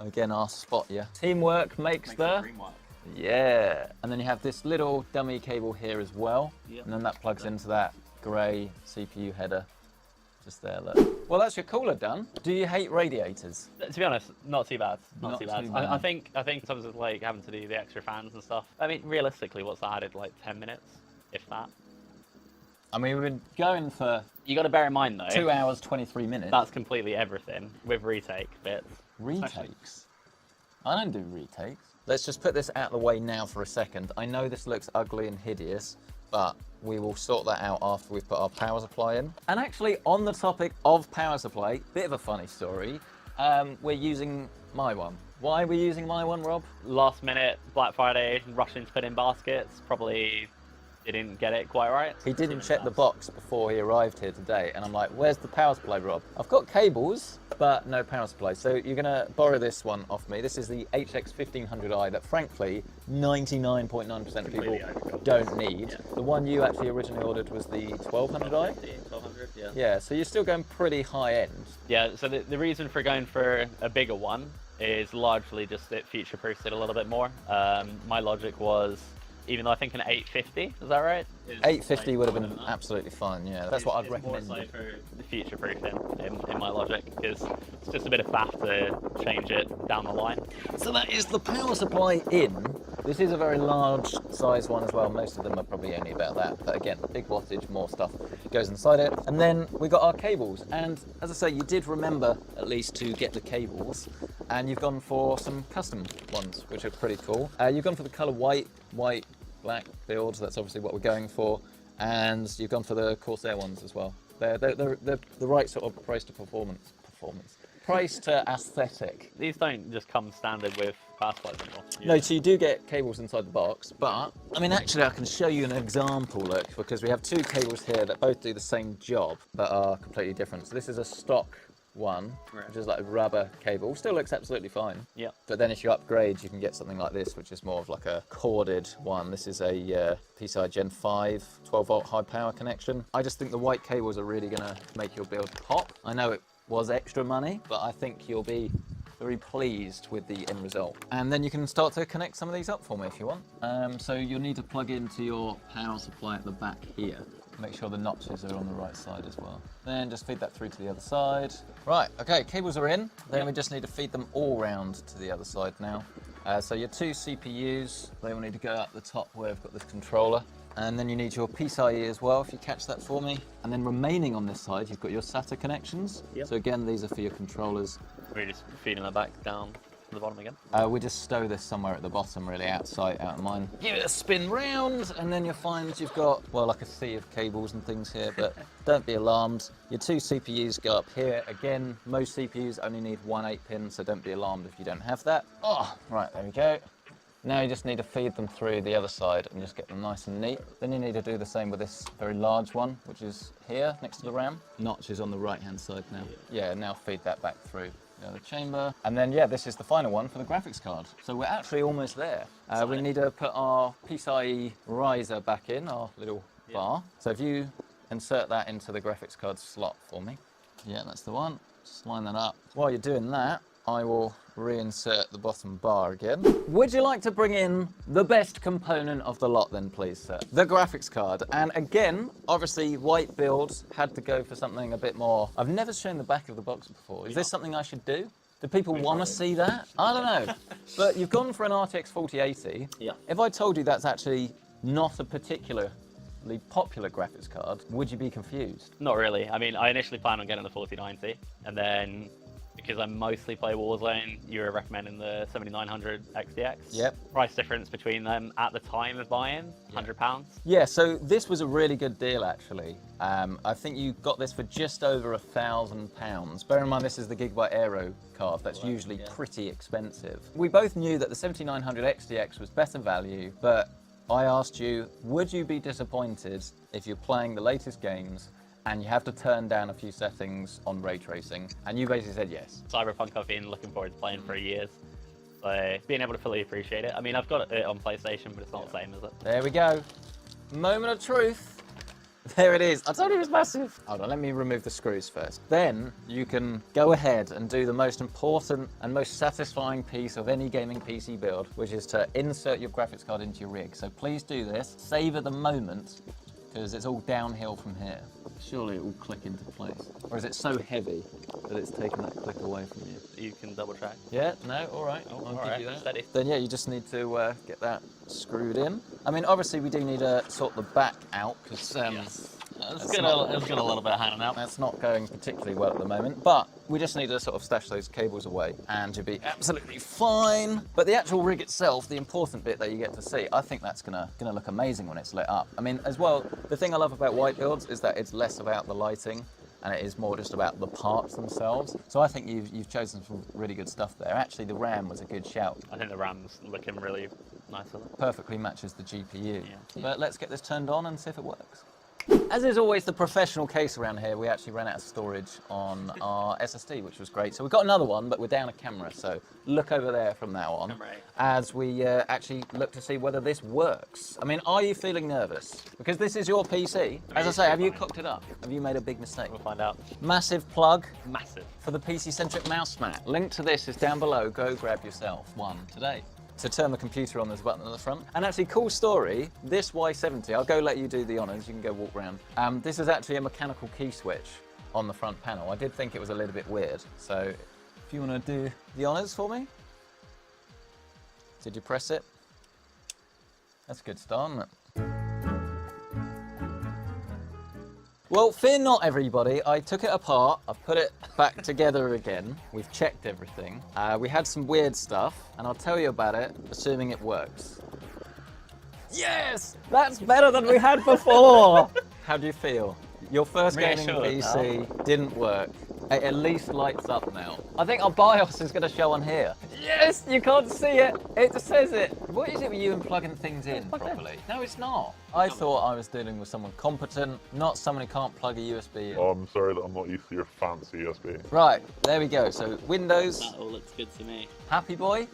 again, I'll spot you. Teamwork makes the dream work. Yeah. And then you have this little dummy cable here as well, and then that plugs into that grey CPU header. Just there, look. Well, that's your cooler done. Do you hate radiators? To be honest, not too bad. Not too bad. bad. I think in terms of like having to do the extra fans and stuff. I mean, realistically, what's that added? Like 10 minutes, if that. I mean, we've been going for. You got to bear in mind though. 2 hours 23 minutes. That's completely everything with retake bits. Retakes. I don't do retakes. Let's just put this out of the way now for a second. I know this looks ugly and hideous, but we will sort that out after we've put our power supply in. And actually, on the topic of power supply, bit of a funny story. We're using my one. Why are we using my one, Rob? Last minute, Black Friday, rushing to put in baskets, probably didn't get it quite right. He didn't check the box before he arrived here today, and I'm like, where's the power supply, Rob? I've got cables, but no power supply. So you're gonna borrow this one off me. This is the HX1500i that frankly, 99.9% of people don't need. Yeah. The one you actually originally ordered was the 1200i? 1200, yeah. Yeah, so you're still going pretty high end. Yeah, so the reason for going for a bigger one is largely just it future-proofs it a little bit more. My logic was, even though I think an 850, is that right? 850 would have been absolutely fine, yeah. That's what I'd recommend. More so for the future proofing in my logic, because it's just a bit of faff to change it down the line. So that is the power supply in. This is a very large size one as well. Most of them are probably only about that. But again, big wattage, more stuff goes inside it. And then we got our cables. And as I say, you did remember at least to get the cables. And you've gone for some custom ones, which are pretty cool. You've gone for the color white, black builds. That's obviously what we're going for. And you've gone for the Corsair ones as well. They're the right sort of price to performance. Price to aesthetic. These don't just come standard with power supplies anymore. No, so you do get cables inside the box, but I mean, actually, I can show you an example, look, because we have two cables here that both do the same job, but are completely different. So this is a stock one, which is like a rubber cable. Still looks absolutely fine. Yeah. But then if you upgrade, you can get something like this, which is more of like a corded one. This is a PCI Gen 5 12-volt high power connection. I just think the white cables are really gonna make your build pop. I know it was extra money, but I think you'll be very pleased with the end result. And then you can start to connect some of these up for me if you want. So you'll need to plug into your power supply at the back here. Make sure the notches are on the right side as well. Then just feed that through to the other side. Right, okay, cables are in. Then we just need to feed them all round to the other side now. So your two CPUs, they will need to go up the top where we've got this controller. And then you need your PCIe as well, if you catch that for me. And then remaining on this side, you've got your SATA connections. Yep. So again, these are for your controllers. We're just feeding that back down to the bottom again. We just stow this somewhere at the bottom, really, out of sight, out of mind. Give it a spin round, and then you'll find you've got, well, like a sea of cables and things here, but don't be alarmed. Your two CPUs go up here. Again, most CPUs only need one 8-pin, so don't be alarmed if you don't have that. Oh, right, there we go. Now you just need to feed them through the other side and just get them nice and neat. Then you need to do the same with this very large one, which is here next to the RAM. Notch is on the right-hand side now. Yeah, now feed that back through the other chamber. And then, yeah, this is the final one for the graphics card. So we're actually almost there. We need to put our PCIe riser back in, our little bar. So if you insert that into the graphics card slot for me. Yeah, that's the one. Just line that up. While you're doing that, I will reinsert the bottom bar again. Would you like to bring in the best component of the lot then, please, sir? The graphics card. And again, obviously, white builds had to go for something a bit more. I've never shown the back of the box before. Is this something I should do? Do people want to see that? I don't know. But you've gone for an RTX 4080. Yeah. If I told you that's actually not a particularly popular graphics card, would you be confused? Not really. I mean, I initially planned on getting the 4090, and then because I mostly play Warzone, you were recommending the 7900 XDX. Yep. Price difference between them at the time of buying, £100. Yeah, so this was a really good deal actually. I think you got this for just over £1,000. Bear in mind this is the Gigabyte Aero card, that's usually pretty expensive. We both knew that the 7900 XDX was better value, but I asked you, would you be disappointed if you're playing the latest games and you have to turn down a few settings on ray tracing? And you basically said yes. Cyberpunk I've been looking forward to playing for years. So being able to fully appreciate it. I mean, I've got it on PlayStation, but it's not the same, is it? There we go. Moment of truth. There it is. I told you it was massive. Hold on, let me remove the screws first. Then you can go ahead and do the most important and most satisfying piece of any gaming PC build, which is to insert your graphics card into your rig. So please do this. Savor the moment, because it's all downhill from here. Surely it will click into place. Or is it so heavy that it's taken that click away from you? You can double check. Yeah, no, all right. Oh, I'll all give right, you that. steady. Then yeah, you just need to get that screwed in. I mean, obviously we do need to sort the back out because It's got a little bit of hanging out. that's not going particularly well at the moment. But we just need to sort of stash those cables away and you'll be absolutely fine. But the actual rig itself, the important bit that you get to see, I think that's gonna look amazing when it's lit up. I mean, as well, the thing I love about white builds is that it's less about the lighting and it is more just about the parts themselves. So I think you've chosen some really good stuff there. Actually, the RAM was a good shout. I think the RAM's looking really nice with it. Perfectly matches the GPU. Yeah. But let's get this turned on and see if it works. As is always the professional case around here, we actually ran out of storage on our SSD, which was great. So we've got another one, but we're down a camera. So look over there from now on as we actually look to see whether this works. I mean, are you feeling nervous? Because this is your PC. As I say, have you cocked it up? Have you made a big mistake? We'll find out. Massive plug. Massive. For the PC-centric mouse mat. Link to this is down below. Go grab yourself one today. To turn the computer on, there's a button at the front. And actually, cool story, this Y70, I'll go let you do the honors, you can go walk around. This is actually a mechanical key switch on the front panel. I did think it was a little bit weird. So if you want to do the honors for me. Did you press it? That's a good start, isn't it? Well, fear not, everybody. I took it apart. I've put it back together again. We've checked everything. We had some weird stuff, and I'll tell you about it, assuming it works. Yes! That's better than we had before! How do you feel? Your first gaming PC didn't work. It at least lights up now. I think our BIOS is going to show on here. Yes, you can't see it. It says it. What is it with you and plugging things in properly? No, it's not. I thought I was dealing with someone competent, not someone who can't plug a USB in. Oh, I'm sorry that I'm not used to your fancy USB. Right, there we go. So Windows. That all looks good to me. Happy boy?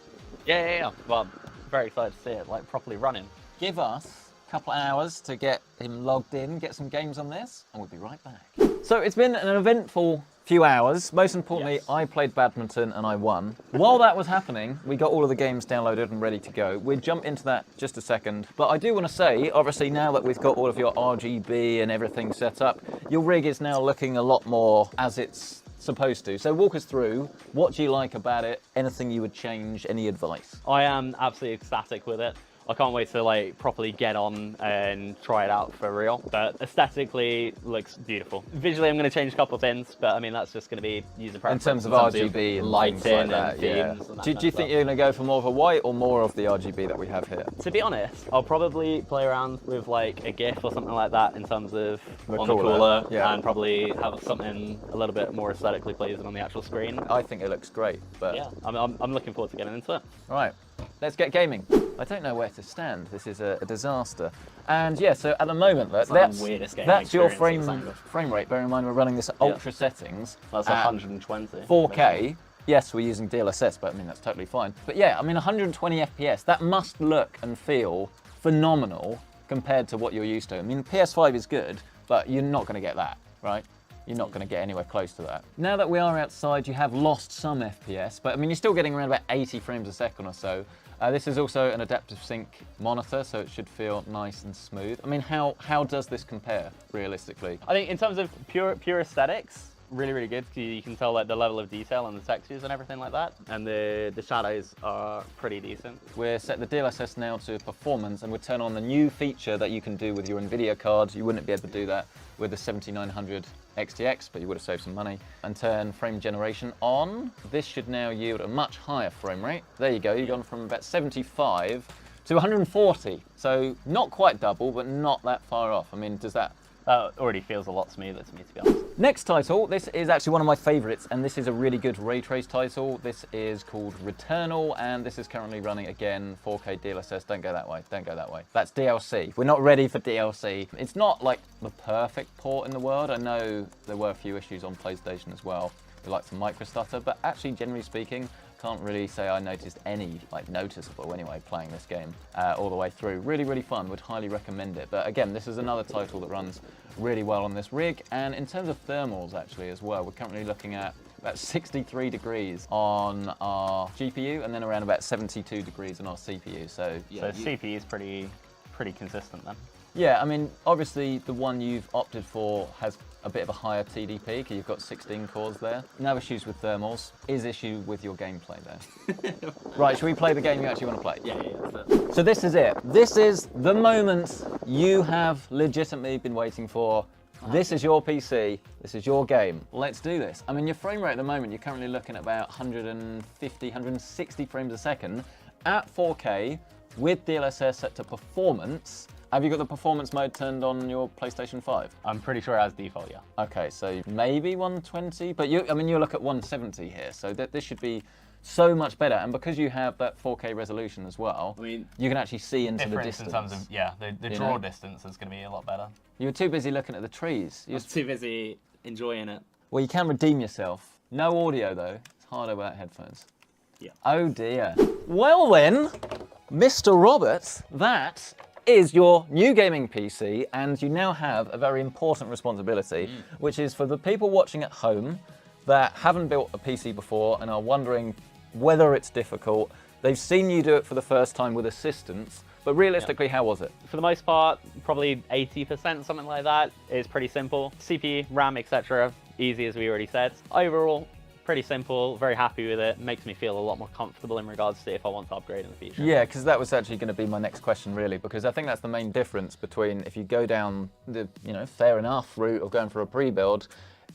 Yeah. Well, I'm very excited to see it, like properly running. Give us a couple of hours to get him logged in, get some games on this, and we'll be right back. So it's been an eventful few hours. Most importantly, I played badminton and I won. While that was happening, we got all of the games downloaded and ready to go. We'll jump into that just a second. But I do want to say, obviously now that we've got all of your RGB and everything set up, your rig is now looking a lot more as it's supposed to. So walk us through, what do you like about it? Anything you would change? Any advice? I am absolutely ecstatic with it. I can't wait to like properly get on and try it out for real. But aesthetically, looks beautiful. Visually, I'm going to change a couple of things, but I mean that's just going to be user preference. In terms of RGB and lighting like that, and themes. yeah. And Do you think you're going to go for more of a white or more of the RGB that we have here? To be honest, I'll probably play around with like a GIF or something like that in terms of The on cooler, the cooler, yeah. and probably have something a little bit more aesthetically pleasing on the actual screen. I think it looks great, but Yeah, I'm looking forward to getting into it. right, let's get gaming. I don't know where to stand. This is a disaster. And yeah, so at the moment, look, like the weirdest gaming that's your experience at the same frame rate. Bear in mind, we're running this at ultra settings. That's at 120. 4K. Yes, we're using DLSS, but I mean, that's totally fine. But yeah, I mean, 120 FPS, that must look and feel phenomenal compared to what you're used to. I mean, PS5 is good, but you're not going to get that, right? You're not going to get anywhere close to that. Now that we are outside, you have lost some FPS, but I mean, you're still getting around about 80 frames a second or so. This is also an adaptive sync monitor, so it should feel nice and smooth. I mean, how does this compare, realistically? I think in terms of pure aesthetics, really, really good. You can tell like the level of detail and the textures and everything like that. And the shadows are pretty decent. We're set the DLSS now to performance, and we'll turn on the new feature that you can do with your NVIDIA cards. You wouldn't be able to do that with the 7900 XTX, but you would have saved some money. And turn frame generation on. This should now yield a much higher frame rate. There you go, you've gone from about 75 to 140. So not quite double, but not that far off. I mean, does that... That already feels a lot smoother to me, to be honest. Next title, this is actually one of my favorites, and this is a really good ray trace title. This is called Returnal, and this is currently running again 4K DLSS. Don't go that way, don't go that way. That's DLC. We're not ready for DLC. It's not like the perfect port in the world. I know there were a few issues on PlayStation as well, with like some micro stutter, but actually, generally speaking, can't really say I noticed any like noticeable anyway playing this game all the way through. Really, really fun, would highly recommend it. But again, this is another title that runs really well on this rig. And in terms of thermals actually as well, we're currently looking at about 63 degrees on our GPU and then around about 72 degrees on our CPU. So yeah, so CPU is pretty consistent then. Yeah, I mean, obviously the one you've opted for has a bit of a higher TDP because you've got 16 cores there. No issues with thermals. Is issue with your gameplay though. Right, should we play the game you actually want to play? Yeah. So this is it. This is the moment you have legitimately been waiting for. This is your PC, this is your game. Let's do this. I mean, your frame rate at the moment, you're currently looking at about 150, 160 frames a second at 4K with DLSS set to performance. Have you got the performance mode turned on your PlayStation 5? I'm pretty sure as default, yeah. Okay, so maybe 120, but you look at 170 here, so this should be so much better. And because you have that 4K resolution as well, I mean, you can actually see into the distance. In terms of, yeah, the draw distance is going to be a lot better. You were too busy looking at the trees. I was too busy enjoying it. Well, you can redeem yourself. No audio though. It's harder without headphones. Yeah. Oh dear. Well then, Mr. Robert, that is your new gaming PC, and you now have a very important responsibility, which is for the people watching at home that haven't built a PC before and are wondering whether it's difficult. They've seen you do it for the first time with assistance, but realistically, how was it? For the most part, probably 80%, something like that. It's pretty simple. CPU, RAM, etc. Easy, as we already said. Overall, pretty simple, very happy with it. Makes me feel a lot more comfortable in regards to if I want to upgrade in the future. Yeah, because that was actually going to be my next question, really, because I think that's the main difference between if you go down the, fair enough route of going for a pre-build.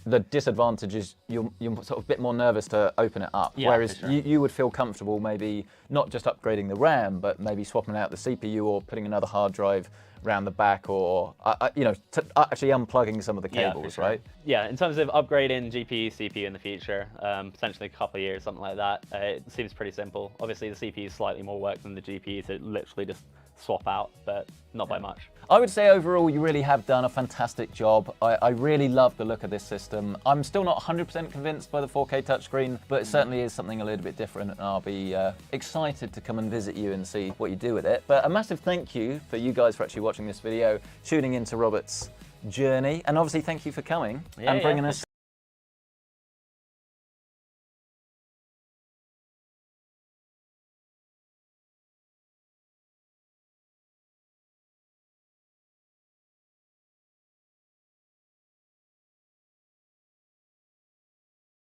The disadvantage is you're sort of a bit more nervous to open it up, whereas you would feel comfortable maybe not just upgrading the RAM, but maybe swapping out the CPU or putting another hard drive around the back, or actually unplugging some of the cables, right? Yeah, in terms of upgrading GPU, CPU in the future, potentially a couple of years, something like that, it seems pretty simple. Obviously, the CPU is slightly more work than the GPU to literally just swap out, but not by much. I would say overall you really have done a fantastic job. I really love the look of this system. I'm still not 100% convinced by the 4K touchscreen, but it certainly is something a little bit different, and I'll be excited to come and visit you and see what you do with it. But a massive thank you for you guys for actually watching this video, tuning into Robert's journey, and obviously thank you for coming and bringing us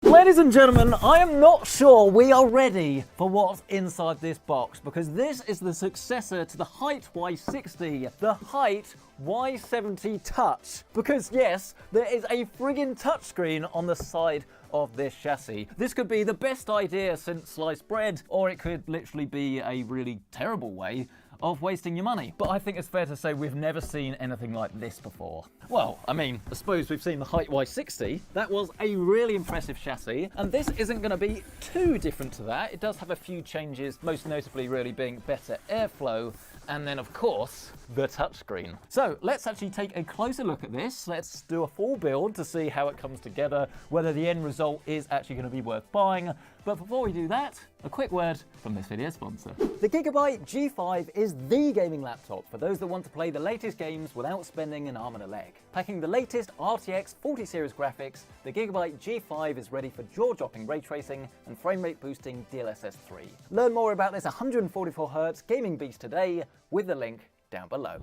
Ladies and gentlemen, I am not sure we are ready for what's inside this box, because this is the successor to the Height Y60, the Height Y70 Touch. Because yes, there is a friggin' touchscreen on the side of this chassis. This could be the best idea since sliced bread, or it could literally be a really terrible way of wasting your money. But I think it's fair to say we've never seen anything like this before. Well, I mean, I suppose we've seen the Height Y60. That was a really impressive chassis, and this isn't going to be too different to that. It does have a few changes, most notably really being better airflow, and then of course, the touchscreen. So let's actually take a closer look at this. Let's do a full build to see how it comes together, whether the end result is actually going to be worth buying. But before we do that, a quick word from this video sponsor. The Gigabyte G5 is the gaming laptop for those that want to play the latest games without spending an arm and a leg. Packing the latest RTX 40 series graphics, the Gigabyte G5 is ready for jaw-dropping ray tracing and frame rate boosting DLSS 3. Learn more about this 144Hz gaming beast today with the link down below.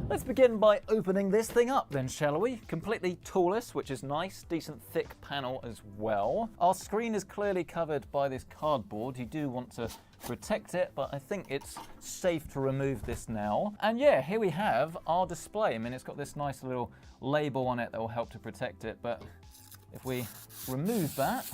Let's begin by opening this thing up then, shall we? Completely toolless, which is nice, decent thick panel as well. Our screen is clearly covered by this cardboard. You do want to protect it, but I think it's safe to remove this now. And yeah, here we have our display. I mean, it's got this nice little label on it that will help to protect it, but if we remove that,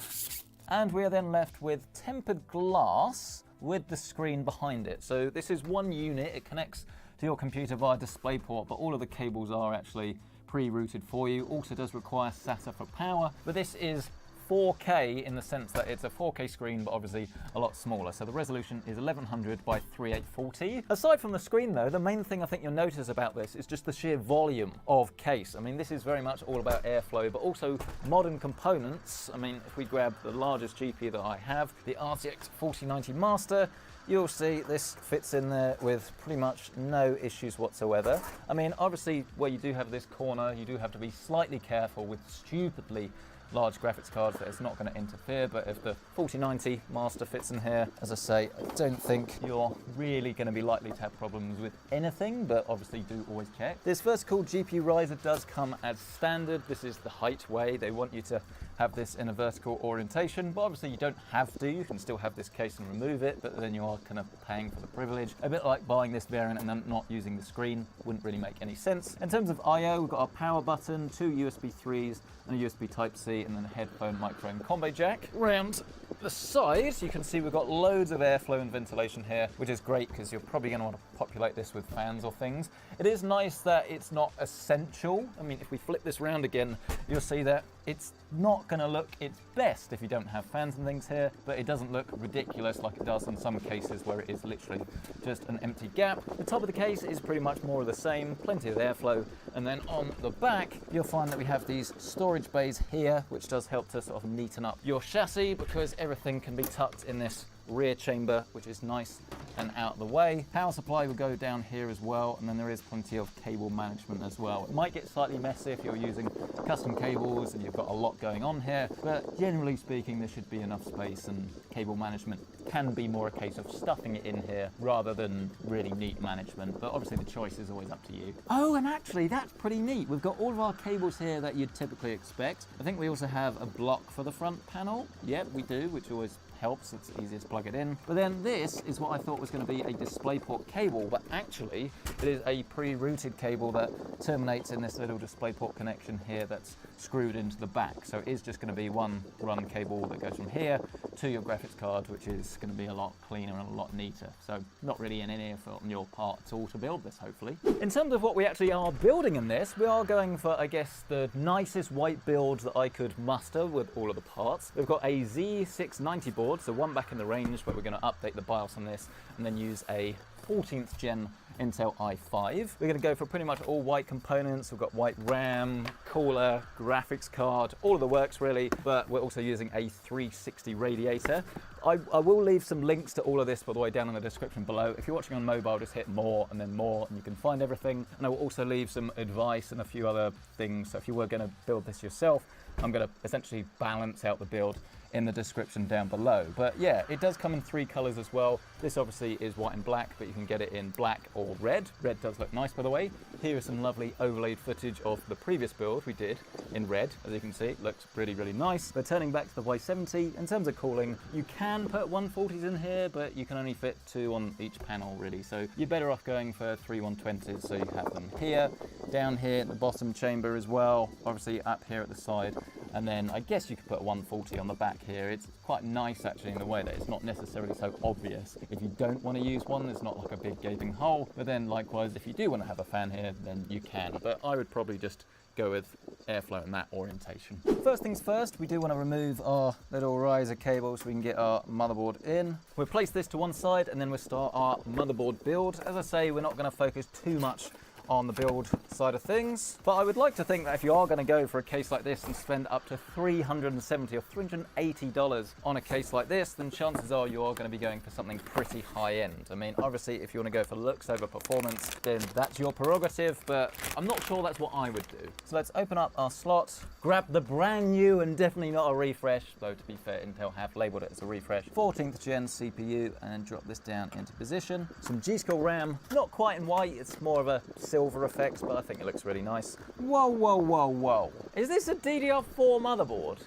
and we are then left with tempered glass with the screen behind it. So this is one unit, it connects to your computer via DisplayPort, but all of the cables are actually pre-routed for you. Also does require SATA for power, but this is 4K in the sense that it's a 4K screen, but obviously a lot smaller. So the resolution is 1100 by 3840. Aside from the screen though, the main thing I think you'll notice about this is just the sheer volume of case. I mean, this is very much all about airflow, but also modern components. I mean, if we grab the largest GPU that I have, the RTX 4090 Master, you'll see this fits in there with pretty much no issues whatsoever. I mean, obviously where you do have this corner, you do have to be slightly careful with stupidly large graphics cards that it's not going to interfere, but if the 4090 Master fits in here, as I say, I don't think you're really going to be likely to have problems with anything, but obviously do always check. This vertical GPU riser does come as standard. This is the height way. They want you to have this in a vertical orientation, but obviously you don't have to. You can still have this case and remove it, but then you are kind of paying for the privilege. A bit like buying this variant and then not using the screen. Wouldn't really make any sense. In terms of I/O, we've got our power button, 2 USB 3s and a USB Type-C, and then a headphone microphone combo jack. Round the side, you can see we've got loads of airflow and ventilation here, which is great because you're probably going to want to populate this with fans or things. It is nice that it's not essential. I mean, if we flip this round again, you'll see that it's not going to look its best if you don't have fans and things here, but it doesn't look ridiculous like it does in some cases where it is literally just an empty gap. The top of the case is pretty much more of the same, plenty of airflow, and then on the back you'll find that we have these storage bays here, which does help to sort of neaten up your chassis because everything can be tucked in this rear chamber, which is nice and out of the way. Power supply will go down here as well, and then there is plenty of cable management as well. It might get slightly messy if you're using custom cables and you've got a lot going on here, but generally speaking there should be enough space, and cable management can be more a case of stuffing it in here rather than really neat management, but obviously the choice is always up to you. Oh, and actually that's pretty neat. We've got all of our cables here that you'd typically expect. I think we also have a block for the front panel. Yep, we do, which always helps. It's easier to plug it in. But then this is what I thought was going to be a DisplayPort cable, but actually it is a pre-routed cable that terminates in this little DisplayPort connection here that's screwed into the back. So it is just going to be one run cable that goes from here to your graphics card, which is going to be a lot cleaner and a lot neater. So not really in any effort on your part at all to build this, hopefully. In terms of what we actually are building in this, we are going for, I guess, the nicest white build that I could muster with all of the parts. We've got a Z690 board, so one back in the range, where we're going to update the BIOS on this and then use a 14th gen Intel i5. We're going to go for pretty much all white components. We've got white RAM, cooler, graphics card, all of the works really, but we're also using a 360 radiator. I will leave some links to all of this, by the way, down in the description below. If you're watching on mobile, just hit more and then more and you can find everything. And I will also leave some advice and a few other things. So if you were going to build this yourself, I'm going to essentially balance out the build in the description down below. But yeah, it does come in 3 colors as well. This obviously is white and black, but you can get it in black or red. Red does look nice, by the way. Here is some lovely overlaid footage of the previous build we did in red. As you can see, it looks really, really nice. But turning back to the Y70, in terms of cooling, you can put 140s in here, but you can only fit 2 on each panel really. So you're better off going for 3 120s, so you have them here, down here in the bottom chamber as well, obviously up here at the side. And then I guess you could put a 140 on the back here. It's quite nice actually in the way that it's not necessarily so obvious. If you don't want to use one, there's not like a big gaping hole. But then likewise, if you do want to have a fan here, then you can. But I would probably just go with airflow in that orientation. First things first, we do want to remove our little riser cable so we can get our motherboard in. We'll place this to one side and then we'll start our motherboard build. As I say, we're not going to focus too much on the build side of things. But I would like to think that if you are going to go for a case like this and spend up to $370 or $380 on a case like this, then chances are you are going to be going for something pretty high end. I mean, obviously, if you want to go for looks over performance, then that's your prerogative, but I'm not sure that's what I would do. So let's open up our slot, grab the brand new and definitely not a refresh, though to be fair, Intel have labeled it as a refresh, 14th gen CPU, and drop this down into position. Some G-Skill RAM, not quite in white, it's more of a silver effect, but I think it looks really nice. Whoa, whoa, whoa, whoa. Is this a DDR4 motherboard?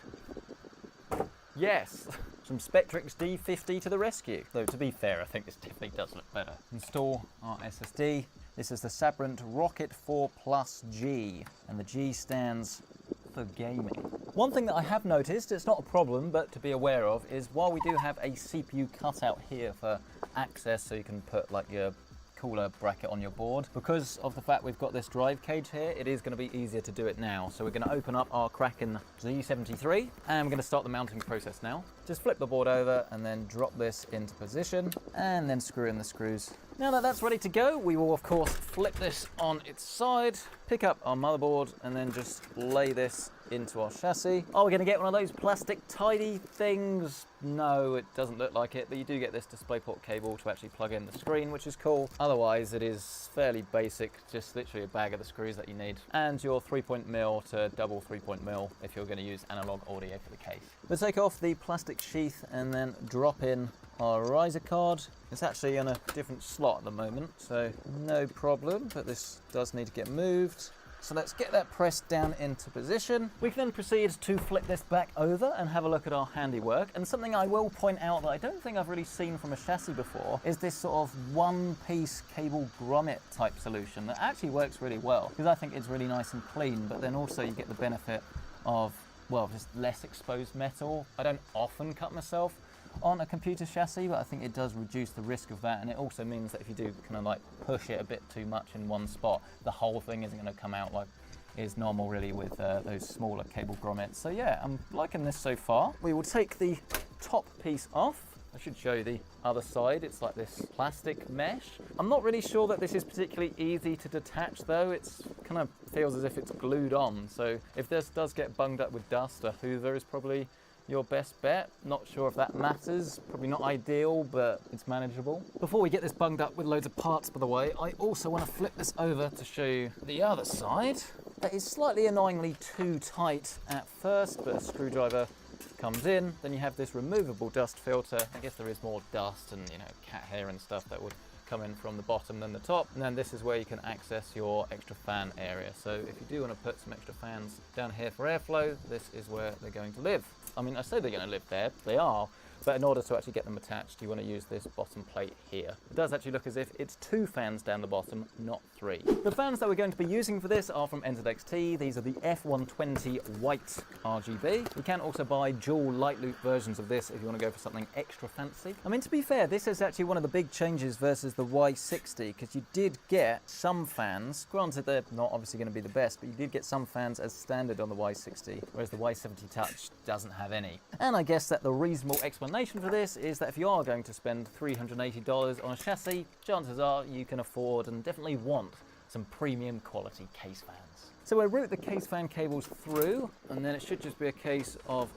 Yes. Some Spectrix D50 to the rescue. Though to be fair, I think this definitely does look better. Install our SSD. This is the Sabrent Rocket 4 Plus G, and the G stands for gaming. One thing that I have noticed, it's not a problem, but to be aware of, is while we do have a CPU cutout here for access, so you can put like your cooler bracket on your board, because of the fact we've got this drive cage here, it is going to be easier to do it now. So we're going to open up our Kraken Z73 and we're going to start the mounting process now. Just flip the board over and then drop this into position and then screw in the screws. Now that that's ready to go, we will of course flip this on its side, pick up our motherboard and then just lay this into our chassis. Are we going to get one of those plastic tidy things? No, it doesn't look like it, but you do get this DisplayPort cable to actually plug in the screen, which is cool. Otherwise, it is fairly basic, just literally a bag of the screws that you need. And your 3.0 to double 3.0 if you're going to use analog audio for the case. We'll take off the plastic sheath and then drop in our riser card. It's actually in a different slot at the moment, so no problem, but this does need to get moved. So let's get that pressed down into position. We can then proceed to flip this back over and have a look at our handiwork. And something I will point out that I don't think I've really seen from a chassis before is this sort of one-piece cable grommet type solution that actually works really well, because I think it's really nice and clean, but then also you get the benefit of, well, just less exposed metal. I don't often cut myself on a computer chassis, but I think it does reduce the risk of that, and it also means that if you do kind of like push it a bit too much in one spot, the whole thing isn't going to come out like is normal really with those smaller cable grommets. So yeah, I'm liking this so far. We will take the top piece off. I should show you the other side. It's like this plastic mesh. I'm not really sure that this is particularly easy to detach though. It's kind of feels as if it's glued on. So if this does get bunged up with dust, a Hoover is probably your best bet. Not sure if that matters. Probably not ideal, but it's manageable. Before we get this bunged up with loads of parts, by the way, I also want to flip this over to show you the other side. That is slightly annoyingly too tight at first, but a screwdriver comes in. Then you have this removable dust filter. I guess there is more dust and, you know, cat hair and stuff that would come in from the bottom than the top. And then this is where you can access your extra fan area. So if you do want to put some extra fans down here for airflow, this is where they're going to live. I mean, I say they're going to live there, they are, but in order to actually get them attached, you want to use this bottom plate here. It does actually look as if it's 2 fans down the bottom, not 3. The fans that we're going to be using for this are from NZXT. These are the F120 white RGB. You can also buy dual light loop versions of this if you want to go for something extra fancy. I mean, to be fair, this is actually one of the big changes versus the Y60, because you did get some fans, granted they're not obviously going to be the best, but you did get some fans as standard on the Y60, whereas the Y70 Touch doesn't have any. And I guess that the reasonable explanation for this is that if you are going to spend $380 on a chassis, chances are you can afford and definitely want some premium quality case fans. So we'll route the case fan cables through, and then it should just be a case of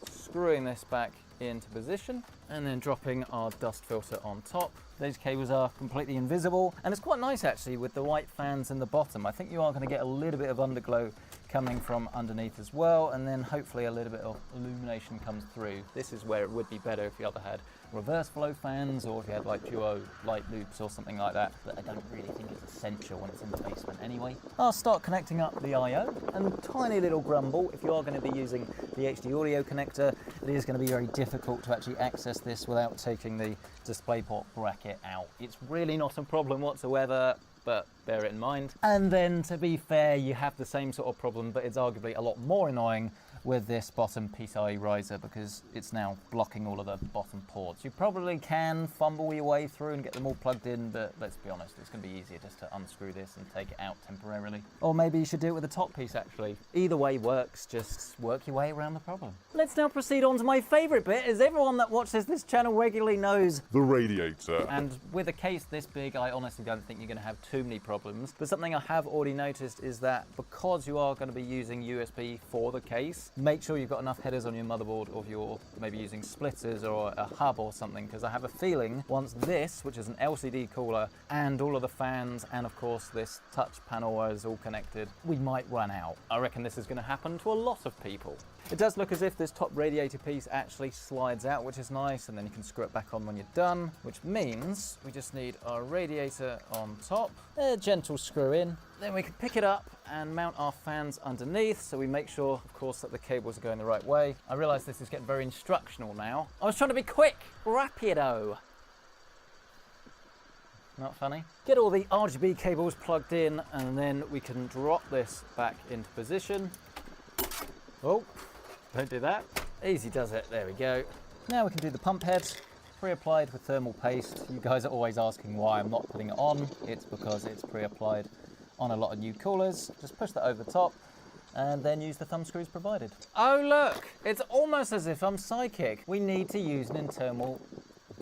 screwing this back into position and then dropping our dust filter on top. Those cables are completely invisible, and it's quite nice actually with the white fans in the bottom. I think you are going to get a little bit of underglow coming from underneath as well, and then hopefully a little bit of illumination comes through. This is where it would be better if you either had reverse flow fans or if you had like duo light loops or something like that, but I don't really think it's essential when it's in the basement anyway. I'll start connecting up the I/O, and tiny little grumble, if you are going to be using the HD audio connector, it is going to be very difficult to actually access this without taking the DisplayPort bracket out. It's really not a problem whatsoever, but bear it in mind. And then, to be fair, you have the same sort of problem, but it's arguably a lot more annoying with this bottom PCIe riser because it's now blocking all of the bottom ports. You probably can fumble your way through and get them all plugged in, but let's be honest, it's going to be easier just to unscrew this and take it out temporarily. Or maybe you should do it with the top piece actually. Either way works, just work your way around the problem. Let's now proceed on to my favourite bit, as everyone that watches this channel regularly knows, The radiator. and with a case this big, I honestly don't think you're going to have too many problems. But something I have already noticed is that because you are going to be using USB for the case, make sure you've got enough headers on your motherboard, or if you're maybe using splitters or a hub or something, because I have a feeling once this, which is an LCD cooler, and all of the fans, and of course this touch panel is all connected, we might run out. I reckon this is going to happen to a lot of people. It does look as if this top radiator piece actually slides out, which is nice, and then you can screw it back on when you're done, which means we just need our radiator on top, a gentle screw in, then we can pick it up and mount our fans underneath, so we make sure, of course, that the cables are going the right way. I realise this is getting very instructional now. I was trying to be quick, rapido. Not funny? Get all the RGB cables plugged in, and then we can drop this back into position. Oh, don't do that. Easy does it, there we go. Now we can do the pump head, pre-applied with thermal paste. You guys are always asking why I'm not putting it on. It's because it's pre-applied on a lot of new coolers. Just push that over the top and then use the thumb screws provided. Oh look, it's almost as if I'm psychic. We need to use an internal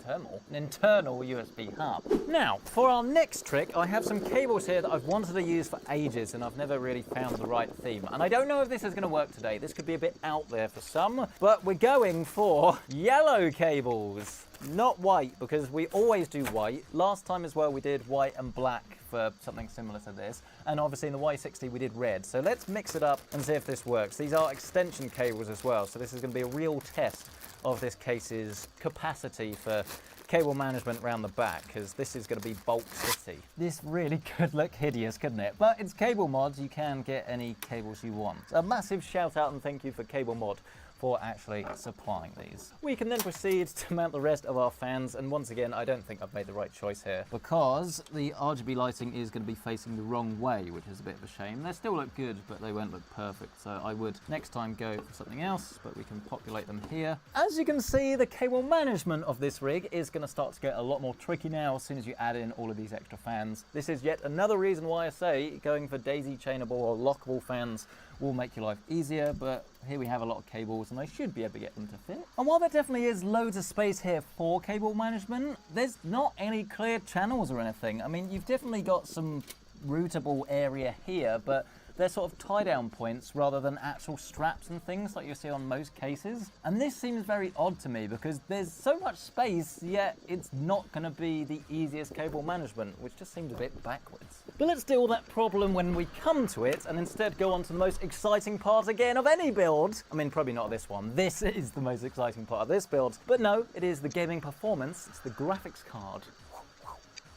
USB hub. Now, for our next trick, I have some cables here that I've wanted to use for ages and I've never really found the right theme. And I don't know if this is going to work today. This could be a bit out there for some, but we're going for yellow cables. Not white, because we always do white. Last time as well we did white and black for something similar to this. And obviously in the Y60 we did red. So let's mix it up and see if this works. These are extension cables as well, so this is going to be a real test of this case's capacity for cable management around the back, because this is going to be bulk city. This really could look hideous, couldn't it? But it's Cable Mods, you can get any cables you want. A massive shout out and thank you for Cable Mod for actually supplying these. We can then proceed to mount the rest of our fans, and once again I don't think I've made the right choice here because the RGB lighting is going to be facing the wrong way, which is a bit of a shame. They still look good, but they won't look perfect, so I would next time go for something else, but we can populate them here. As you can see, the cable management of this rig is going to start to get a lot more tricky now as soon as you add in all of these extra fans. This is yet another reason why I say going for daisy chainable or lockable fans will make your life easier, but here we have a lot of cables and I should be able to get them to fit. And while there definitely is loads of space here for cable management, there's not any clear channels or anything. I mean, you've definitely got some routable area here, but they're sort of tie-down points rather than actual straps and things like you see on most cases. And this seems very odd to me because there's so much space, yet it's not going to be the easiest cable management, which just seems a bit backwards. But let's deal with that problem when we come to it and instead go on to the most exciting part again of any build. I mean, probably not this one. This is the most exciting part of this build. But no, it is the gaming performance. It's the graphics card.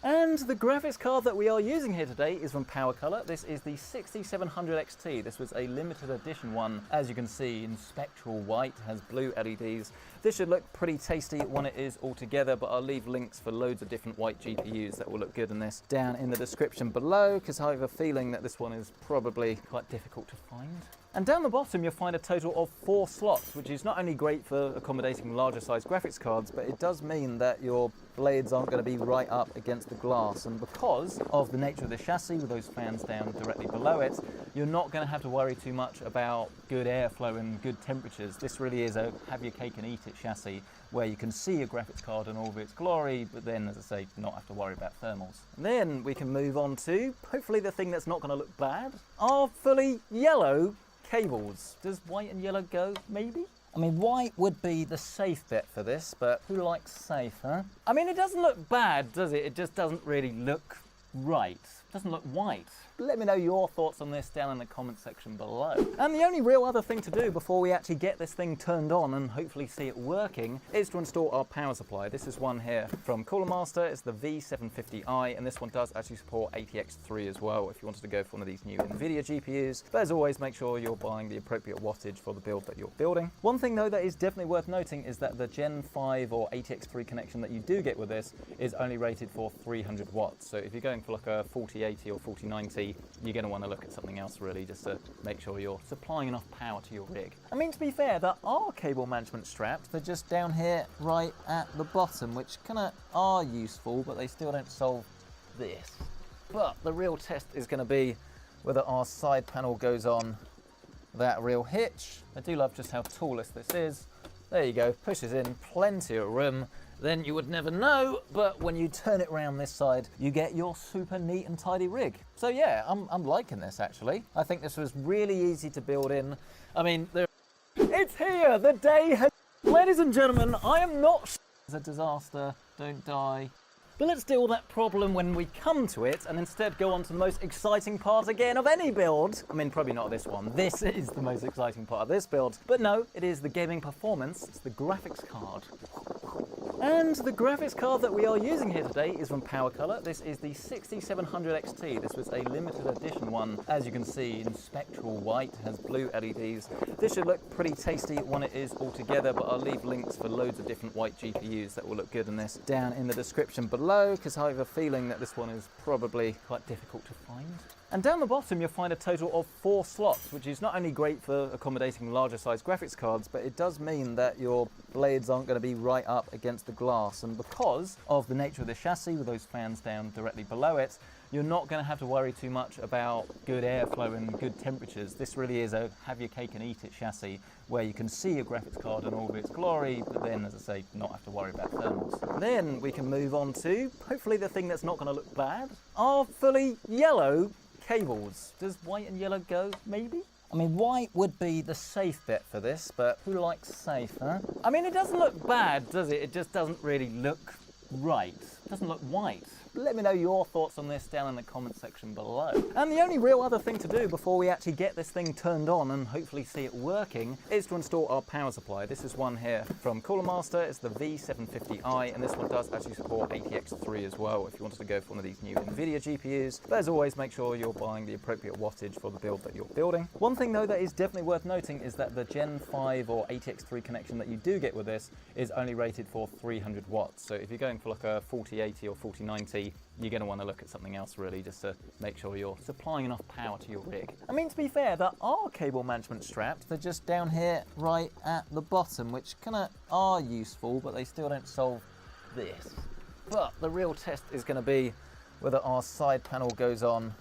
And the graphics card that we are using here today is from PowerColor. This is the 6700 XT. This was a limited edition one, as you can see, in spectral white, has blue LEDs. This should look pretty tasty when it is all together, but I'll leave links for loads of different white GPUs that will look good in this down in the description below, because I have a feeling that this one is probably quite difficult to find. And down the bottom you'll find a total of 4 slots, which is not only great for accommodating larger size graphics cards, but it does mean that your blades aren't going to be right up against the glass. And because of the nature of the chassis with those fans down directly below it, you're not going to have to worry too much about good airflow and good temperatures. This really is a have your cake and eat it chassis, where you can see your graphics card in all of its glory, but then, as I say, not have to worry about thermals. And then we can move on to, hopefully the thing that's not going to look bad, our fully yellow cables. Does white and yellow go? Maybe? I mean, white would be the safe bet for this, but who likes safe, huh? I mean, it doesn't look bad, does it? It just doesn't really look right. It doesn't look white. Let me know your thoughts on this down in the comment section below. And the only real other thing to do before we actually get this thing turned on and hopefully see it working is to install our power supply. This is one here from Cooler Master. It's the V750i, and this one does actually support ATX3 as well if you wanted to go for one of these new NVIDIA GPUs. But as always, make sure you're buying the appropriate wattage for the build that you're building. One thing though that is definitely worth noting is that the Gen 5 or ATX3 connection that you do get with this is only rated for 300 watts. So if you're going for like a 40 4080 or 4090, you're going to want to look at something else really, just to make sure you're supplying enough power to your rig. I mean, to be fair, there are cable management straps. They're just down here right at the bottom, which kind of are useful, but they still don't solve this. But the real test is going to be whether our side panel goes on that real hitch. I do love just how toolless this is. There you go, pushes in, plenty of room. Then you would never know, but when you turn it around this side, you get your super neat and tidy rig. So yeah, I'm liking this actually. I think this was really easy to build in. I mean, it's here, the day has... Ladies and gentlemen, I am not... It's a disaster, don't die. But let's deal with that problem when we come to it and instead go on to the most exciting part again of any build. I mean, probably not this one. This is the most exciting part of this build. But no, it is the gaming performance. It's the graphics card. And the graphics card that we are using here today is from PowerColor. This is the 6700 XT. This was a limited edition one. As you can see, in spectral white, has blue LEDs. This should look pretty tasty when it is all together, but I'll leave links for loads of different white GPUs that will look good in this down in the description below, because I have a feeling that this one is probably quite difficult to find. And down the bottom you'll find a total of 4 slots, which is not only great for accommodating larger size graphics cards, but it does mean that your blades aren't going to be right up against the glass. And because of the nature of the chassis, with those fans down directly below it, you're not going to have to worry too much about good airflow and good temperatures. This really is a have your cake and eat it chassis, where you can see your graphics card in all of its glory, but then, as I say, not have to worry about thermals. Then we can move on to, hopefully the thing that's not going to look bad, our fully yellow cables. Does white and yellow go? Maybe? I mean, white would be the safe bet for this, but who likes safe, huh? I mean, it doesn't look bad, does it? It just doesn't really look right. It doesn't look white. Let me know your thoughts on this down in the comment section below. And the only real other thing to do before we actually get this thing turned on and hopefully see it working is to install our power supply. This is one here from Cooler Master. It's the V750i, and this one does actually support ATX3 as well if you wanted to go for one of these new NVIDIA GPUs. But as always, make sure you're buying the appropriate wattage for the build that you're building. One thing though that is definitely worth noting is that the Gen 5 or ATX3 connection that you do get with this is only rated for 300 watts. So if you're going for like a 4080 or 4090, you're going to want to look at something else really, just to make sure you're supplying enough power to your rig. I mean, to be fair, there are cable management straps. They're just down here right at the bottom, which kind of are useful, but they still don't solve this. But the real test is going to be whether our side panel goes on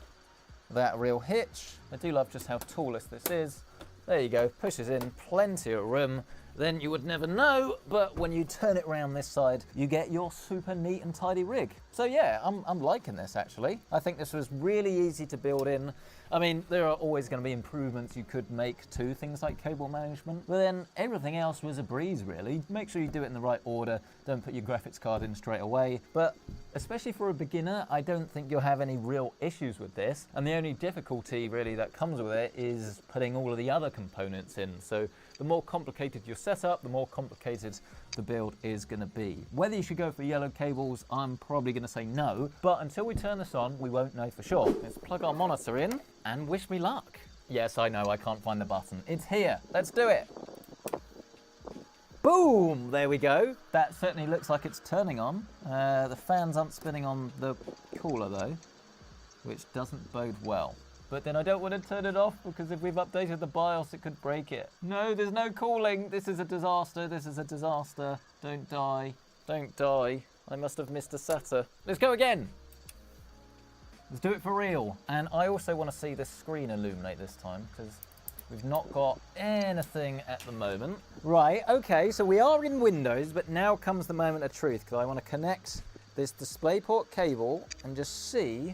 that real hitch. I do love just how toolless this is. There you go, pushes in, plenty of room. Then you would never know, but when you turn it around this side, you get your super neat and tidy rig. So yeah, I'm liking this actually. I think this was really easy to build in. I mean, there are always going to be improvements you could make to things like cable management, but then everything else was a breeze really. Make sure you do it in the right order. Don't put your graphics card in straight away. But especially for a beginner, I don't think you'll have any real issues with this. And the only difficulty really that comes with it is putting all of the other components in. So the more complicated your setup, the more complicated the build is going to be. Whether you should go for yellow cables, I'm probably going to say no, but until we turn this on, we won't know for sure. Let's plug our monitor in and wish me luck. Yes, I know, I can't find the button. It's here. Let's do it. Boom! There we go. That certainly looks like it's turning on. The fans aren't spinning on the cooler though, which doesn't bode well. But then I don't want to turn it off, because if we've updated the BIOS, it could break it. No, there's no cooling. This is a disaster. This is a disaster. Don't die. Don't die. I must have missed a SATA. Let's go again. Let's do it for real. And I also want to see the screen illuminate this time, because we've not got anything at the moment. Right, okay, so we are in Windows, but now comes the moment of truth, because I want to connect this DisplayPort cable and just see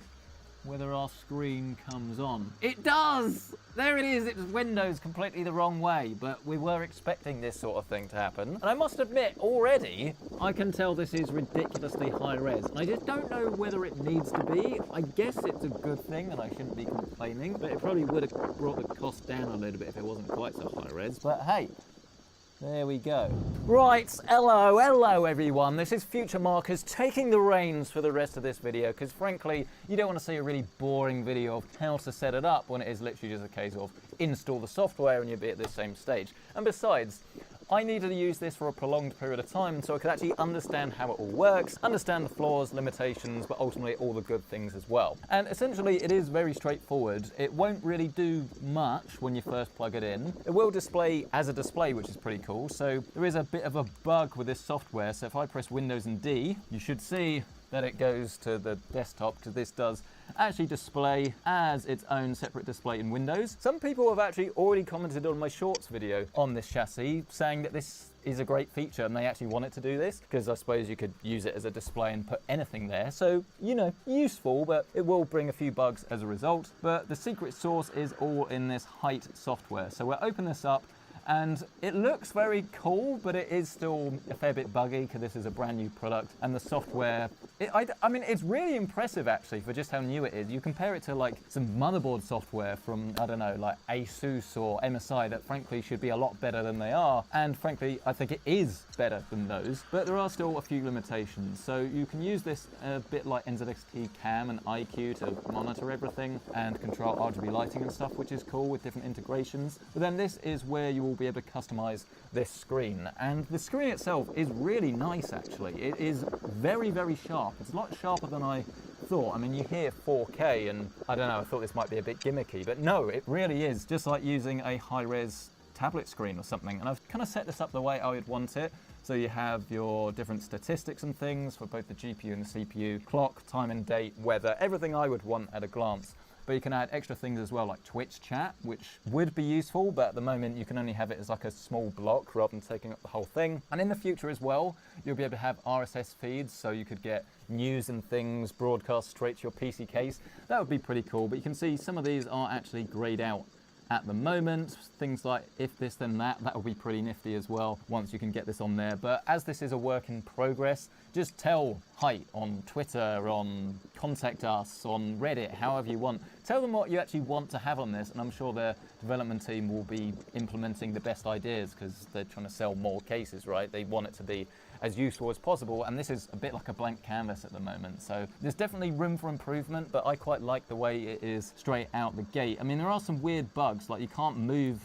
whether our screen comes on. It does! There it is, it was Windows completely the wrong way, but we were expecting this sort of thing to happen. And I must admit, already, I can tell this is ridiculously high res. And I just don't know whether it needs to be. I guess it's a good thing and I shouldn't be complaining, but it probably would have brought the cost down a little bit if it wasn't quite so high res. But hey, there we go. Right, hello everyone. This is Future Markers taking the reins for the rest of this video, because frankly, you don't want to see a really boring video of how to set it up when it is literally just a case of install the software and you'll be at this same stage. And besides, I needed to use this for a prolonged period of time so I could actually understand how it all works, understand the flaws, limitations, but ultimately all the good things as well. And essentially it is very straightforward. It won't really do much when you first plug it in. It will display as a display, which is pretty cool. So there is a bit of a bug with this software. So if I press Windows and D, you should see that it goes to the desktop, because this does actually display as its own separate display in Windows. Some people have actually already commented on my shorts video on this chassis, saying that this is a great feature and they actually want it to do this, because I suppose you could use it as a display and put anything there. So, you know, useful, but it will bring a few bugs as a result. But the secret sauce is all in this height software. So we'll open this up, and it looks very cool, but it is still a fair bit buggy because this is a brand new product, and the software, I mean, it's really impressive actually for just how new it is. You compare it to like some motherboard software from, I don't know, like ASUS or MSI that frankly should be a lot better than they are, and frankly I think it is better than those, but there are still a few limitations. So you can use this a bit like NZXT Cam and IQ to monitor everything and control RGB lighting and stuff, which is cool with different integrations. But then this is where you will be able to customize this screen, and the screen itself is really nice actually. It is very, very sharp. It's a lot sharper than I thought. I mean, you hear 4K and I don't know, I thought this might be a bit gimmicky, but no, it really is just like using a high-res tablet screen or something. And I've kind of set this up the way I would want it. So you have your different statistics and things for both the GPU and the CPU, clock, time and date, weather, everything I would want at a glance. But you can add extra things as well, like Twitch chat, which would be useful, but at the moment you can only have it as like a small block rather than taking up the whole thing. And in the future as well, you'll be able to have RSS feeds, so you could get news and things broadcast straight to your PC case. That would be pretty cool, but you can see some of these are actually grayed out at the moment. Things like if this then that will be pretty nifty as well once you can get this on there. But as this is a work in progress, just tell Height on Twitter, on Contact Us, on Reddit, however you want. Tell them what you actually want to have on this, and I'm sure their development team will be implementing the best ideas, because they're trying to sell more cases, right? They want it to be as useful as possible, and this is a bit like a blank canvas at the moment. So there's definitely room for improvement, but I quite like the way it is straight out the gate. I mean, there are some weird bugs, like you can't move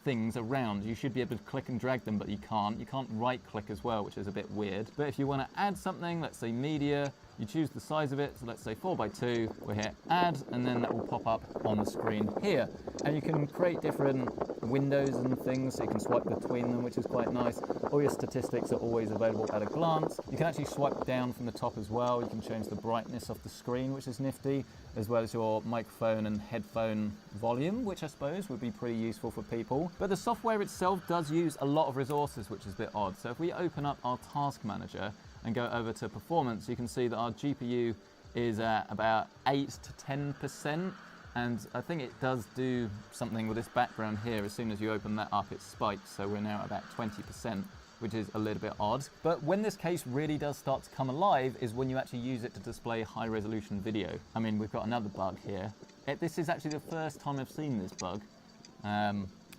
things around. You should be able to click and drag them, but you can't. You can't right click as well, which is a bit weird. But if you want to add something, let's say media, you choose the size of it, so let's say 4x2, we'll hit add, and then that will pop up on the screen here. And you can create different windows and things, so you can swipe between them, which is quite nice. All your statistics are always available at a glance. You can actually swipe down from the top as well. You can change the brightness of the screen, which is nifty, as well as your microphone and headphone volume, which I suppose would be pretty useful for people. But the software itself does use a lot of resources, which is a bit odd. So if we open up our task manager and go over to performance, you can see that our GPU is at about 8 to 10%. And I think it does do something with this background here. As soon as you open that up, it spikes. So we're now at about 20%, which is a little bit odd. But when this case really does start to come alive is when you actually use it to display high resolution video. I mean, we've got another bug here. This is actually the first time I've seen this bug.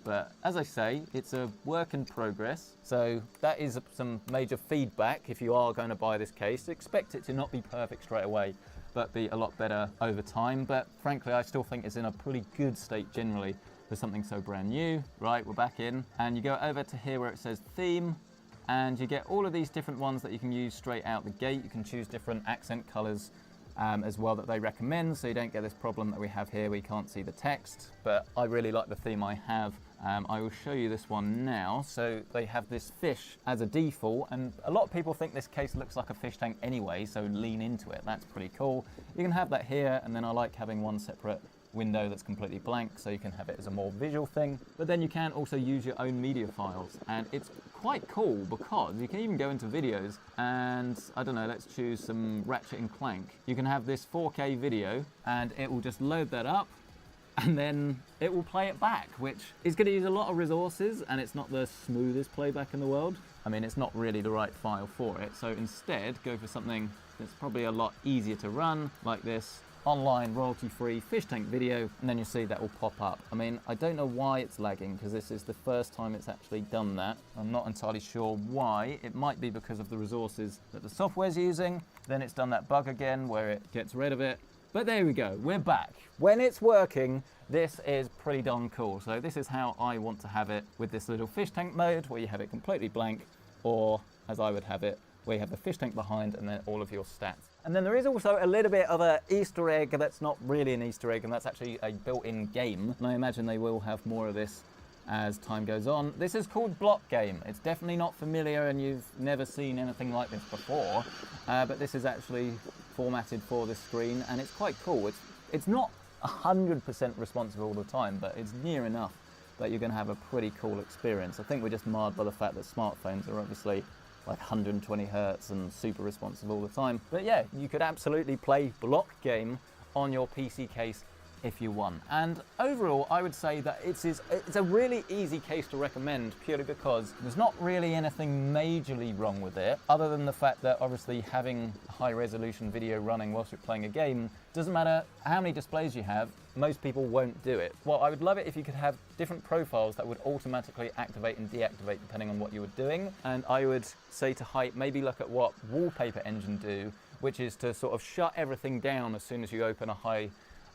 But as I say, it's a work in progress. So that is some major feedback. If you are going to buy this case, expect it to not be perfect straight away, but be a lot better over time. But frankly, I still think it's in a pretty good state generally for something so brand new. Right, we're back in, and you go over to here where it says theme, and you get all of these different ones that you can use straight out the gate. You can choose different accent colors as well that they recommend, so you don't get this problem that we have here where you can't see the text. But I really like the theme I have. I will show you this one now. So they have this fish as a default, and a lot of people think this case looks like a fish tank anyway, so lean into it. That's pretty cool. You can have that here, and then I like having one separate window that's completely blank, so you can have it as a more visual thing. But then you can also use your own media files, and it's quite cool because you can even go into videos and, I don't know, let's choose some Ratchet and Clank. You can have this 4K video and it will just load that up, and then it will play it back, which is going to use a lot of resources, and it's not the smoothest playback in the world. I mean, it's not really the right file for it, so instead go for something that's probably a lot easier to run, like this online royalty-free fish tank video, and then you see that will pop up. I mean, I don't know why it's lagging, because this is the first time it's actually done that. I'm not entirely sure why. It might be because of the resources that the software's using. Then it's done that bug again where it gets rid of it, But there we go, we're back. When it's working, this is pretty darn cool. So this is how I want to have it with this little fish tank mode, where you have it completely blank, or as I would have it, where you have the fish tank behind and then all of your stats. And then there is also a little bit of an Easter egg that's not really an Easter egg, and that's actually a built-in game. And I imagine they will have more of this as time goes on. This is called Block Game. It's definitely not familiar and you've never seen anything like this before, but this is actually formatted for this screen and it's quite cool. It's not 100% responsive all the time, but it's near enough that you're going to have a pretty cool experience. I think we're just marred by the fact that smartphones are obviously like 120 hertz and super responsive all the time. But yeah, you could absolutely play Block Game on your PC case if you want. And overall, I would say that it's a really easy case to recommend, purely because there's not really anything majorly wrong with it, other than the fact that obviously having high resolution video running whilst you're playing a game, doesn't matter how many displays you have, most people won't do it. Well, I would love it if you could have different profiles that would automatically activate and deactivate depending on what you were doing. And I would say to Hype, maybe look at what Wallpaper Engine do, which is to sort of shut everything down as soon as you open a high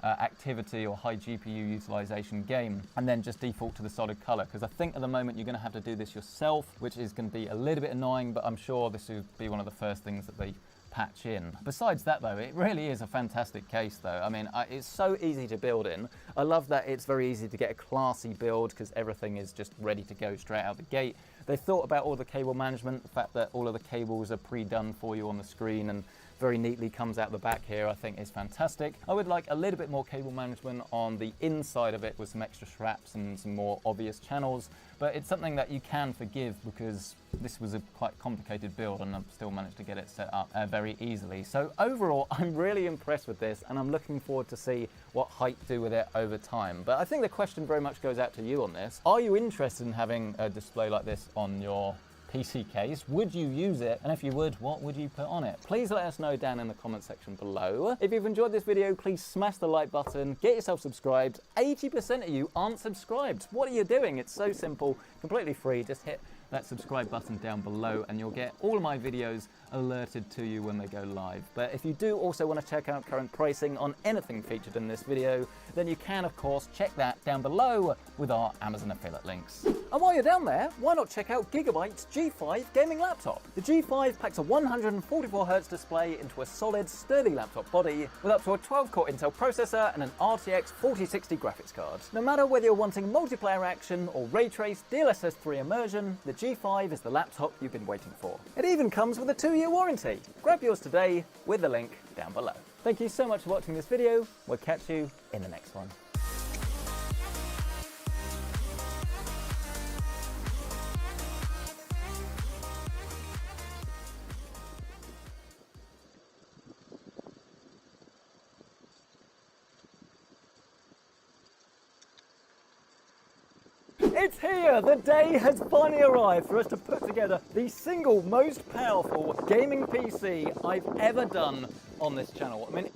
activity or high GPU utilization game, and then just default to the solid color, because I think at the moment you're going to have to do this yourself, which is going to be a little bit annoying, but I'm sure this will be one of the first things that they patch in. Besides that though, it really is a fantastic case though. I mean, it's so easy to build in. I love that it's very easy to get a classy build because everything is just ready to go straight out the gate. They thought about all the cable management, the fact that all of the cables are pre-done for you on the screen and very neatly comes out the back here, I think is fantastic. I would like a little bit more cable management on the inside of it with some extra straps and some more obvious channels, but it's something that you can forgive because this was a quite complicated build and I've still managed to get it set up very easily. So overall, I'm really impressed with this and I'm looking forward to see what Hype do with it over time. But I think the question very much goes out to you on this. Are you interested in having a display like this on your PC case? Would you use it? And if you would, what would you put on it? Please let us know down in the comment section below. If you've enjoyed this video, please smash the like button, get yourself subscribed. 80% of you aren't subscribed. What are you doing? It's so simple, completely free. Just hit that subscribe button down below and you'll get all of my videos alerted to you when they go live. But if you do also want to check out current pricing on anything featured in this video, then you can of course check that down below with our Amazon affiliate links. And while you're down there, why not check out Gigabyte's G5 gaming laptop? The G5 packs a 144Hz display into a solid, sturdy laptop body with up to a 12-core Intel processor and an RTX 4060 graphics card. No matter whether you're wanting multiplayer action or ray trace DLSS 3 immersion, the G5 is the laptop you've been waiting for. It even comes with a 2-year warranty. Grab yours today with the link down below. Thank you so much for watching this video. We'll catch you in the next one. It's here! The day has finally arrived for us to put together the single most powerful gaming PC I've ever done on this channel. I mean,